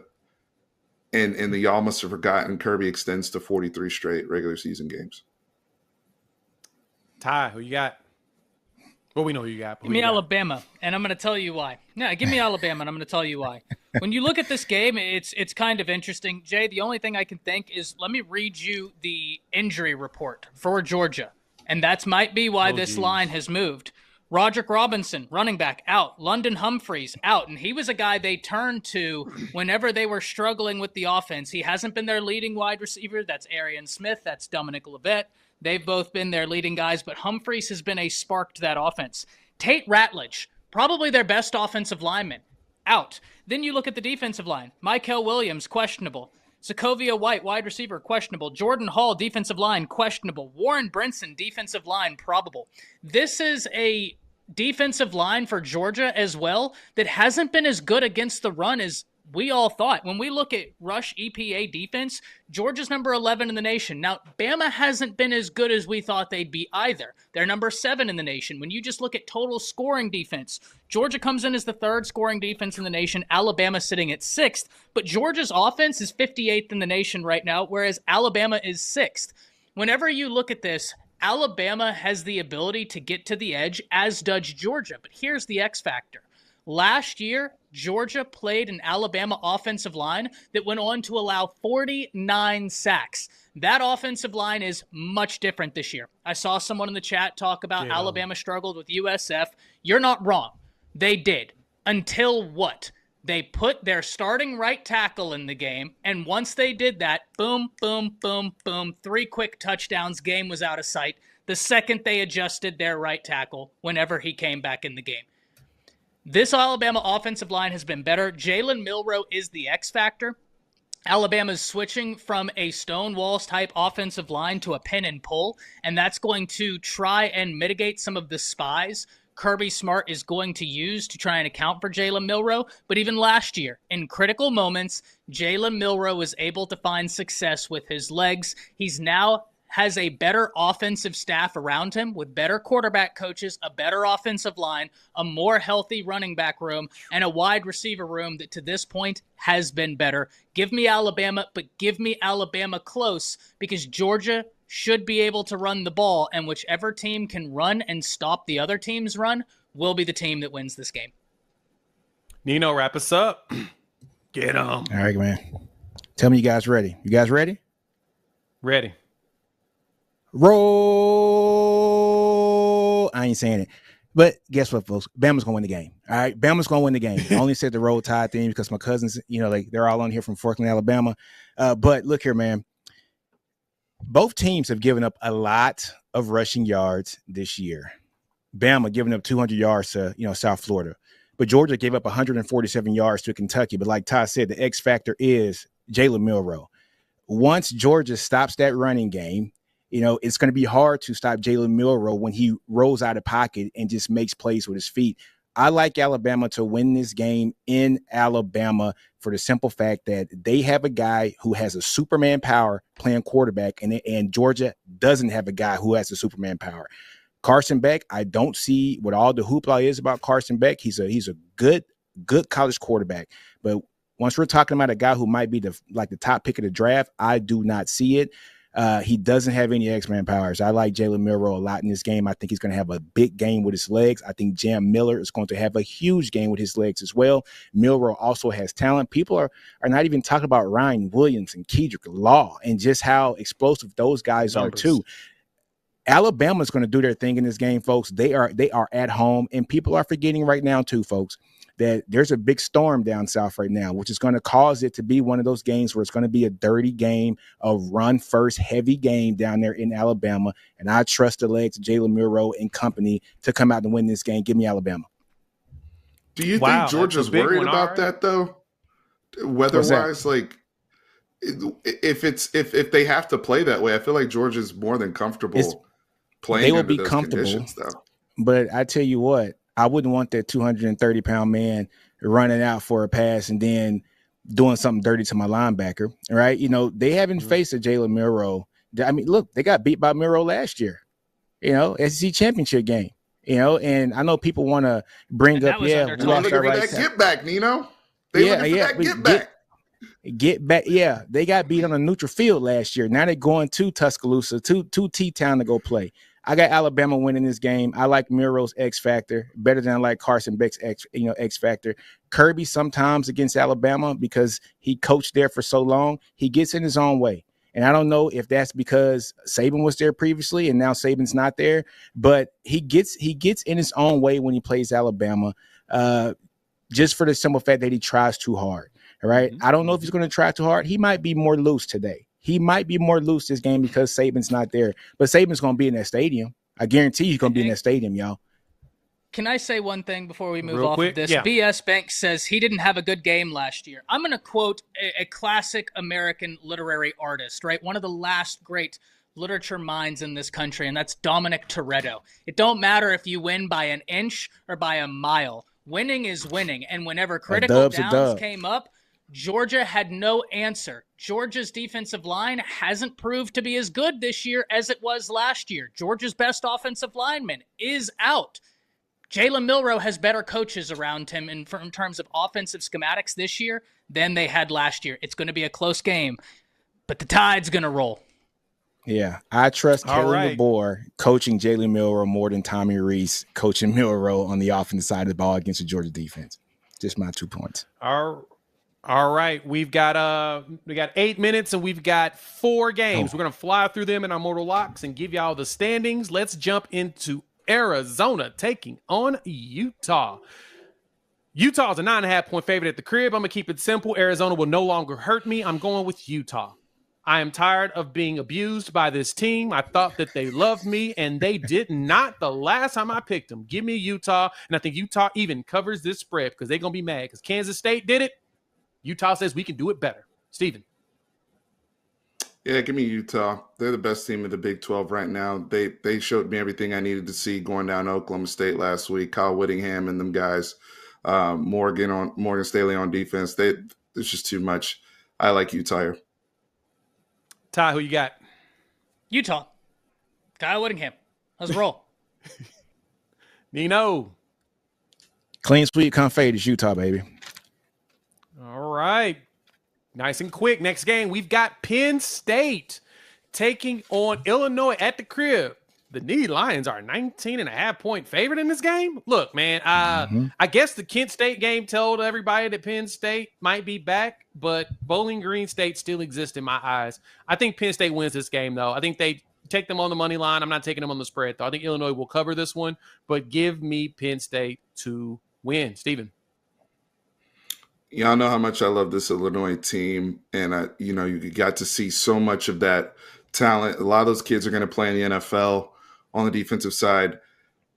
and the y'all must have forgotten Kirby extends to 43 straight regular season games. Ty, who you got? Well, we know who you got. Give me Alabama, and I'm going to tell you why. No, give me Alabama, and I'm going to tell you why. When you look at this game, it's kind of interesting. Jay, the only thing I can think is let me read you the injury report for Georgia, and that might be why this line has moved. Roderick Robinson, running back, out. London Humphreys, out. And he was a guy they turned to whenever they were struggling with the offense. He hasn't been their leading wide receiver. That's Arian Smith. That's Dominic Levitt. They've both been their leading guys, but Humphreys has been a spark to that offense. Tate Ratledge, probably their best offensive lineman, out. Then you look at the defensive line. Michael Williams, questionable. Sokovia White, wide receiver, questionable. Jordan Hall, defensive line, questionable. Warren Brinson, defensive line, probable. This is a defensive line for Georgia as well that hasn't been as good against the run as we all thought. When we look at rush EPA defense, Georgia's number 11 in the nation. Now, Bama hasn't been as good as we thought they'd be either. They're number 7 in the nation. When you just look at total scoring defense, Georgia comes in as the 3rd scoring defense in the nation. Alabama sitting at 6th. But Georgia's offense is 58th in the nation right now, whereas Alabama is 6th. Whenever you look at this, Alabama has the ability to get to the edge, as does Georgia. But here's the X factor. Last year, Georgia played an Alabama offensive line that went on to allow 49 sacks. That offensive line is much different this year. I saw someone in the chat talk about Alabama struggled with USF. You're not wrong. They did. Until what? They put their starting right tackle in the game, and once they did that, boom, boom, boom, boom, 3 quick touchdowns, game was out of sight the second they adjusted their right tackle whenever he came back in the game. This Alabama offensive line has been better. Jalen Milroe is the X factor. Alabama's switching from a Stonewalls type offensive line to a pin and pull, and that's going to try and mitigate some of the spies Kirby Smart is going to use to try and account for Jalen Milroe. But even last year, in critical moments, Jalen Milroe was able to find success with his legs. He's now has a better offensive staff around him with better quarterback coaches, a better offensive line, a more healthy running back room, and a wide receiver room that to this point has been better. Give me Alabama, but give me Alabama close because Georgia should be able to run the ball, and whichever team can run and stop the other team's run will be the team that wins this game. Nino, wrap us up. Get them. All right, man. Tell me you guys ready. You guys ready? Ready. Roll. I ain't saying it. But guess what, folks? Bama's going to win the game. All right? Bama's going to win the game. I only said the Roll Tide thing because my cousins, they're all on here from Forkland, Alabama. But look here, man. Both teams have given up a lot of rushing yards this year. Bama giving up 200 yards to, South Florida. But Georgia gave up 147 yards to Kentucky. But like Ty said, the X factor is Jalen Milroe. Once Georgia stops that running game, it's going to be hard to stop Jalen Milroe when he rolls out of pocket and just makes plays with his feet. I like Alabama to win this game in Alabama for the simple fact that they have a guy who has a Superman power playing quarterback, and Georgia doesn't have a guy who has a Superman power. Carson Beck, I don't see what all the hoopla is about Carson Beck. He's a good college quarterback, but once we're talking about a guy who might be the top pick of the draft, I do not see it. He doesn't have any X-Man powers. I like Jalen Milroe a lot in this game. I think he's going to have a big game with his legs. I think Jam Miller is going to have a huge game with his legs as well. Milroe also has talent. People are not even talking about Ryan Williams and Kedrick Law and just how explosive those guys are too. Alabama's going to do their thing in this game, folks. They are at home, and people are forgetting right now too, folks, that there's a big storm down south right now, which is going to cause it to be one of those games where it's going to be a dirty game, a run-first heavy game down there in Alabama. And I trust the legs of Jalen Milroe and company to come out and win this game. Give me Alabama. Do you think Georgia's worried about that, though? Weather-wise, like if they have to play that way, I feel like Georgia's more than comfortable playing. They will be comfortable, though. But I tell you what, I wouldn't want that 230-pound man running out for a pass and then doing something dirty to my linebacker, right? You know, they haven't faced a Jalen Milroe. I mean, look, they got beat by Milroe last year, SEC championship game, and I know people want to bring up, we lost our right get back, Nino. They get back. Get back, yeah. They got beat on a neutral field last year. Now they're going to Tuscaloosa, to T-Town to go play. I got Alabama winning this game. I like Milroe's X factor better than I like Carson Beck's X factor. Kirby sometimes against Alabama, because he coached there for so long, he gets in his own way. And I don't know if that's because Saban was there previously and now Saban's not there, but he gets in his own way when he plays Alabama, just for the simple fact that he tries too hard. All right. I don't know if he's going to try too hard. He might be more loose today. He might be more loose this game because Saban's not there. But Saban's going to be in that stadium. I guarantee he's going to be in that stadium, y'all. Can I say one thing before we move off of this? Yeah. BS Bank says he didn't have a good game last year. I'm going to quote a classic American literary artist, right? One of the last great literature minds in this country, and that's Dominic Toretto. It don't matter if you win by an inch or by a mile. Winning is winning. And whenever critical downs came up, Georgia had no answer. Georgia's defensive line hasn't proved to be as good this year as it was last year. Georgia's best offensive lineman is out. Jalen Milroe has better coaches around him in terms of offensive schematics this year than they had last year. It's going to be a close game, but the tide's going to roll. Yeah, I trust Kelly DeBoer coaching Jalen Milroe more than Tommy Rees coaching Milroe on the offensive side of the ball against the Georgia defense. Just my 2 points. All right, we got 8 minutes and we've got 4 games. We're gonna fly through them in our mortal locks and give y'all the standings. Let's jump into Arizona taking on Utah. Utah's a 9.5-point favorite at the crib. I'm gonna keep it simple. Arizona will no longer hurt me. I'm going with Utah. I am tired of being abused by this team. I thought that they loved me, and they did not the last time I picked them. Give me Utah, and I think Utah even covers this spread because they're gonna be mad because Kansas State did it. Utah says we can do it better. Steven. Yeah, give me Utah. They're the best team in the Big 12 right now. They showed me everything I needed to see going down to Oklahoma State last week. Kyle Whittingham and them guys. Morgan Staley on defense. There's just too much. I like Utah here. Ty, who you got? Utah. Kyle Whittingham. Let's roll. Nino. Clean sweep, come fade. It's Utah, baby. All right. Nice and quick. Next game, we've got Penn State taking on Illinois at the crib. The Nittany Lions are a 19.5-point favorite in this game. Look, man, I guess the Kent State game told everybody that Penn State might be back, but Bowling Green State still exists in my eyes. I think Penn State wins this game, though. I think they take them on the money line. I'm not taking them on the spread, though. I think Illinois will cover this one, but give me Penn State to win. Steven. Y'all know how much I love this Illinois team, and you got to see so much of that talent. A lot of those kids are going to play in the NFL on the defensive side.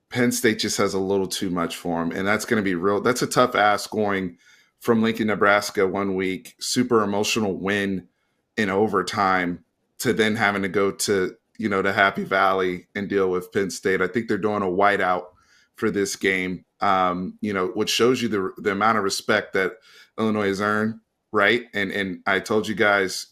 Penn State just has a little too much for them, and that's going to be real. That's a tough ask going from Lincoln, Nebraska 1 week, super emotional win in overtime, to then having to go to to Happy Valley and deal with Penn State. I think they're doing a whiteout for this game. Which shows you the amount of respect that Illinois has earned, right? And I told you guys,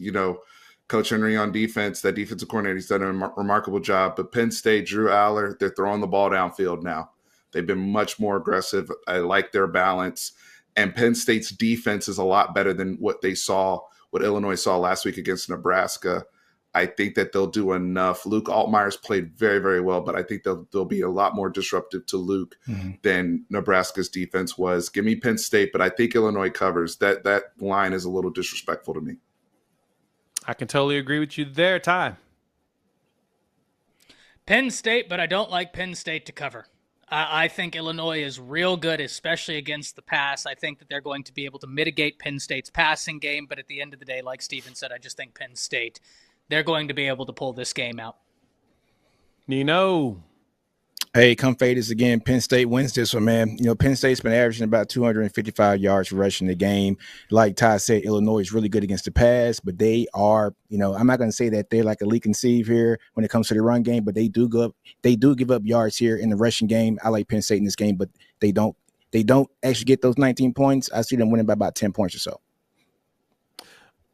Coach Henry on defense, that defensive coordinator, he's done a remarkable job. But Penn State, Drew Aller, they're throwing the ball downfield now. They've been much more aggressive. I like their balance. And Penn State's defense is a lot better than what Illinois saw last week against Nebraska. I think that they'll do enough. Luke Altmaier's played very, very well, but I think they'll be a lot more disruptive to Luke than Nebraska's defense was. Give me Penn State, but I think Illinois covers. That line is a little disrespectful to me. I can totally agree with you there, Ty. Penn State, but I don't like Penn State to cover. I think Illinois is real good, especially against the pass. I think that they're going to be able to mitigate Penn State's passing game, but at the end of the day, like Steven said, I just think Penn State, they're going to be able to pull this game out. Nino. Hey, come fade us again. Penn State wins this one, man. Penn State's been averaging about 255 yards rushing the game. Like Ty said, Illinois is really good against the pass, but they are, I'm not going to say that they're like a leak and sieve here when it comes to the run game, but they do give up yards here in the rushing game. I like Penn State in this game, but they don't actually get those 19 points. I see them winning by about 10 points or so.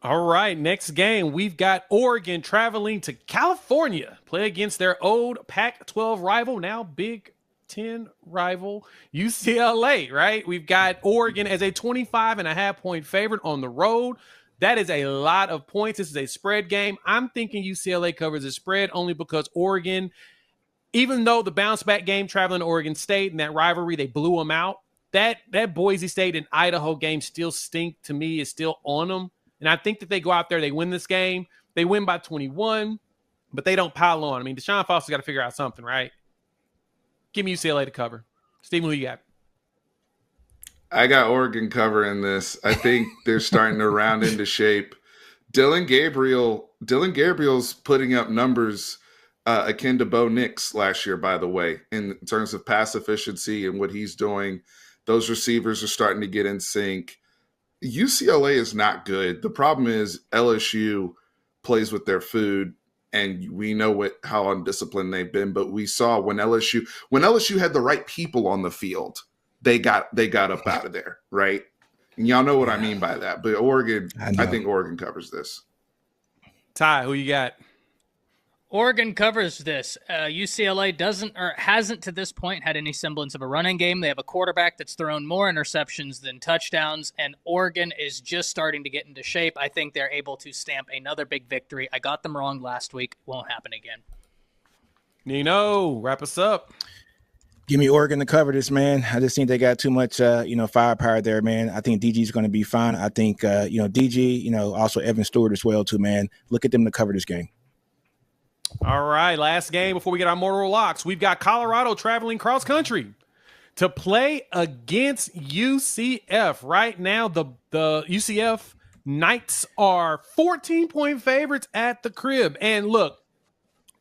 All right, next game, we've got Oregon traveling to California, play against their old Pac-12 rival, now Big Ten rival, UCLA, right? We've got Oregon as a 25.5-point favorite on the road. That is a lot of points. This is a spread game. I'm thinking UCLA covers the spread only because Oregon, even though the bounce-back game traveling to Oregon State and that rivalry, they blew them out, that Boise State and Idaho game still stink to me, is still on them. And I think that they go out there, they win this game. They win by 21, but they don't pile on. I mean, Deshaun Foster's got to figure out something, right? Give me UCLA to cover. Steven, who you got? I got Oregon covering this. I think they're starting to round into shape. Dylan Gabriel's putting up numbers akin to Bo Nix last year, by the way, in terms of pass efficiency and what he's doing. Those receivers are starting to get in sync. UCLA is not good. The problem is LSU plays with their food, and we know how undisciplined they've been. But we saw when LSU had the right people on the field, they got up out of there, right? And y'all know what I mean by that. But Oregon, I think Oregon covers this. Ty, who you got? Oregon covers this. UCLA hasn't to this point had any semblance of a running game. They have a quarterback that's thrown more interceptions than touchdowns, and Oregon is just starting to get into shape. I think they're able to stamp another big victory. I got them wrong last week. Won't happen again. Nino, wrap us up. Give me Oregon to cover this, man. I just think they got too much, firepower there, man. I think DG's going to be fine. I think, DG, also Evan Stewart as well, too, man. Look at them to cover this game. All right, last game before we get our mortal locks. We've got Colorado traveling cross country to play against UCF. Right now, the UCF Knights are 14-point favorites at the crib. And look,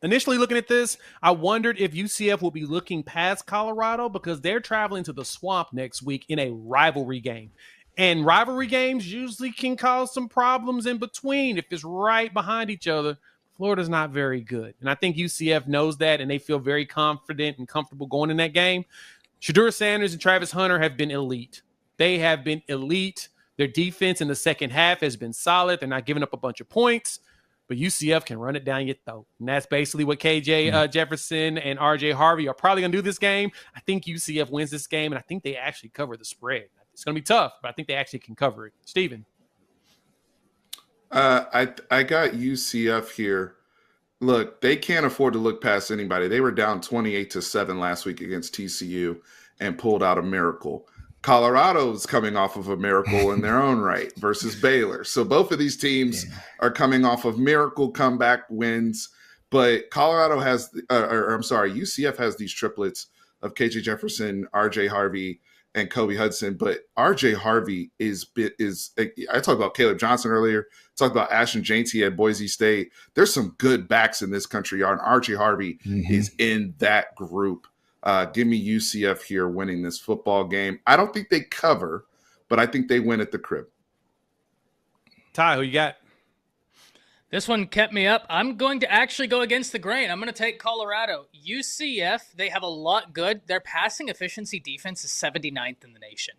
initially looking at this, I wondered if UCF will be looking past Colorado because they're traveling to the Swamp next week in a rivalry game. And rivalry games usually can cause some problems in between if it's right behind each other. Florida's not very good. And I think UCF knows that, and they feel very confident and comfortable going in that game. Shedeur Sanders and Travis Hunter have been elite. They have been elite. Their defense in the second half has been solid. They're not giving up a bunch of points, but UCF can run it down your throat. And that's basically what KJ Jefferson and RJ Harvey are probably going to do this game. I think UCF wins this game, and I think they actually cover the spread. It's going to be tough, but I think they actually can cover it. Steven. I got UCF here. Look, they can't afford to look past anybody. They were down 28-7 last week against TCU and pulled out a miracle. Colorado's coming off of a miracle in their own right versus Baylor. So both of these teams are coming off of miracle comeback wins. But UCF has these triplets of KJ Jefferson, RJ Harvey, and Kobe Hudson. But RJ Harvey is I talked about Caleb Johnson earlier, talked about Ashton Janty at Boise State. There's some good backs in this country, and RJ Harvey is in that group. Give me UCF here winning this football game. I don't think they cover, but I think they win at the crib. Ty, who you got? This one kept me up. I'm going to actually go against the grain. I'm going to take Colorado. UCF, they have a lot good. Their passing efficiency defense is 79th in the nation.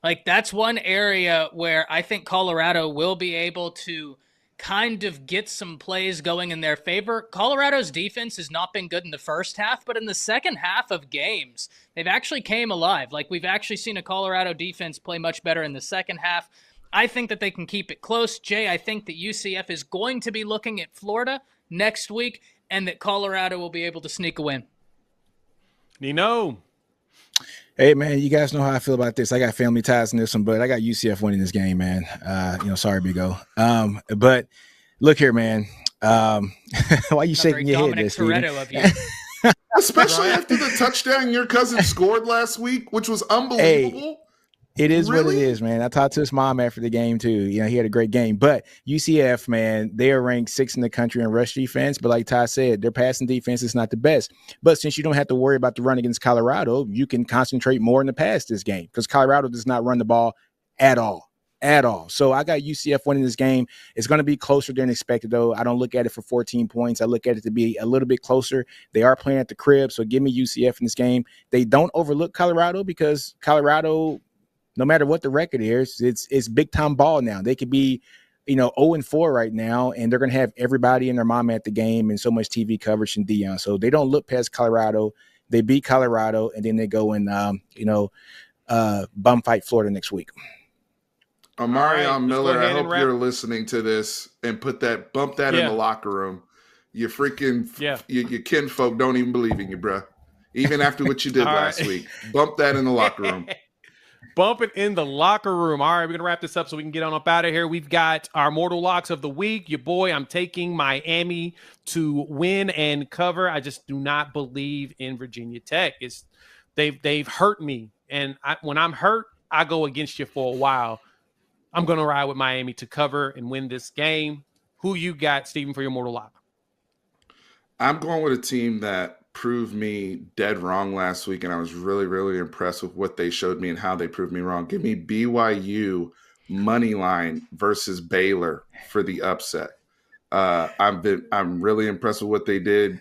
Like, that's one area where I think Colorado will be able to kind of get some plays going in their favor. Colorado's defense has not been good in the first half, but in the second half of games, they've actually came alive. Like, we've actually seen a Colorado defense play much better in the second half. I think that they can keep it close. Jay, I think that UCF is going to be looking at Florida next week and that Colorado will be able to sneak a win. Nino. Hey, man, you guys know how I feel about this. I got family ties in this one, but I got UCF winning this game, man. Sorry, Big O. But look here, man. Why you shaking your head there, Steven? Especially after the touchdown your cousin scored last week, which was unbelievable. Hey, it is really what it is, man. I talked to his mom after the game, too. You know, he had a great game. But UCF, man, they are ranked 6th in the country in rush defense. But like Ty said, their passing defense is not the best. But since you don't have to worry about the run against Colorado, you can concentrate more in the pass this game because Colorado does not run the ball at all. So I got UCF winning this game. It's going to be closer than expected, though. I don't look at it for 14 points. I look at it to be a little bit closer. They are playing at the crib, so give me UCF in this game. They don't overlook Colorado because Colorado, no matter what the record is, it's big-time ball now. They could be, 0-4 right now, and they're going to have everybody and their mama at the game and so much TV coverage and Dion. So they don't look past Colorado. They beat Colorado, and then they go and, bum fight Florida next week. Omarion Miller, I hope you're listening to this and bump that in the locker room. Your freaking your kinfolk don't even believe in you, bro. Even after what you did last week. Bump that in the locker room. Bump it in the locker room. All right, we're going to wrap this up so we can get on up out of here. We've got our Mortal Locks of the week. Your boy, I'm taking Miami to win and cover. I just do not believe in Virginia Tech. They've hurt me. And when I'm hurt, I go against you for a while. I'm going to ride with Miami to cover and win this game. Who you got, Steven, for your Mortal Lock? I'm going with a team that proved me dead wrong last week, and I was really, really impressed with what they showed me and how they proved me wrong. Give me BYU money line versus Baylor for the upset. I'm really impressed with what they did,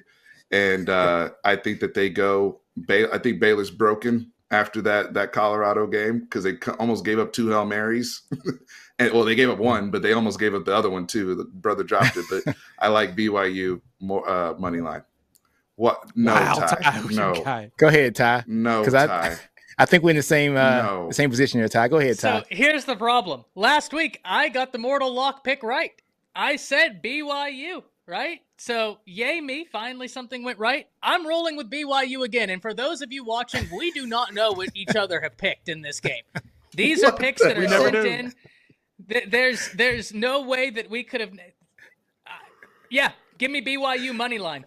and I think that they go. I think Baylor's broken after that Colorado game because they almost gave up 2 Hail Marys. And they gave up one, but they almost gave up the other one too. The brother dropped it, but I like BYU more money line. What? No, wow, Ty. No. Go ahead, Ty. No, Ty. I think we're in the same position here, Ty. Go ahead, Ty. So here's the problem. Last week, I got the Mortal Lock pick right. I said BYU, right? So yay me, finally something went right. I'm rolling with BYU again. And for those of you watching, we do not know what each other have picked in this game. These are picks that are sent in. There's no way that we could have. Give me BYU money line.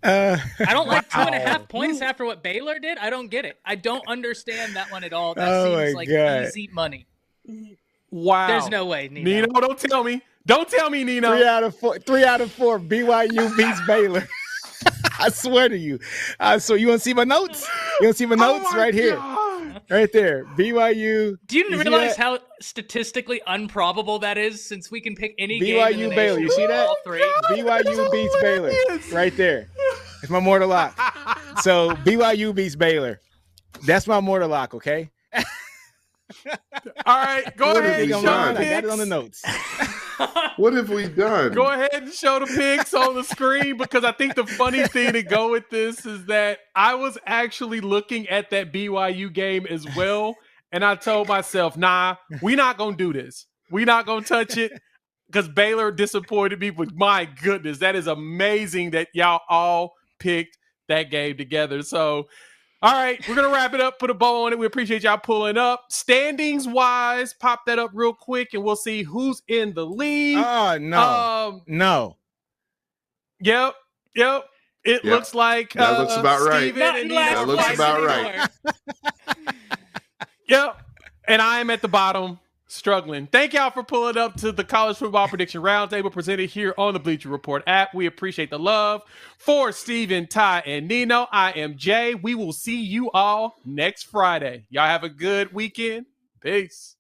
I don't like 2.5 points after what Baylor did. I don't get it. I don't understand that one at all. That seems like easy money. Wow. There's no way, Nino. Don't tell me. Don't tell me, Nino. 3 out of 4. BYU beats Baylor. I swear to you. So you want to see my notes? You want to see my notes right here? Right there. BYU. Do you realize how statistically improbable that is since we can pick any game in the nation? Baylor. You see that? All three. BYU beats Baylor. Right there. It's my Mortal Lock. So BYU beats Baylor. That's my Mortal Lock, okay? All right. Go ahead and show the picks. I got it on the notes. What have we done? Go ahead and show the picks on the screen because I think the funny thing to go with this is that I was actually looking at that BYU game as well. And I told myself, nah, we're not going to do this. We're not going to touch it because Baylor disappointed me. But my goodness, that is amazing that y'all all picked that game together. So, all right, we're going to wrap it up, put a bow on it. We appreciate y'all pulling up. Standings-wise, pop that up real quick, and we'll see who's in the lead. Oh, no. No. Yep. It looks like that looks about right. That looks about right. Yep. And I am at the bottom, struggling. Thank y'all for pulling up to the College Football Prediction Roundtable presented here on the Bleacher Report app. We appreciate the love. For Steven, Ty, and Nino, I am Jay. We will see you all next Friday. Y'all have a good weekend. Peace.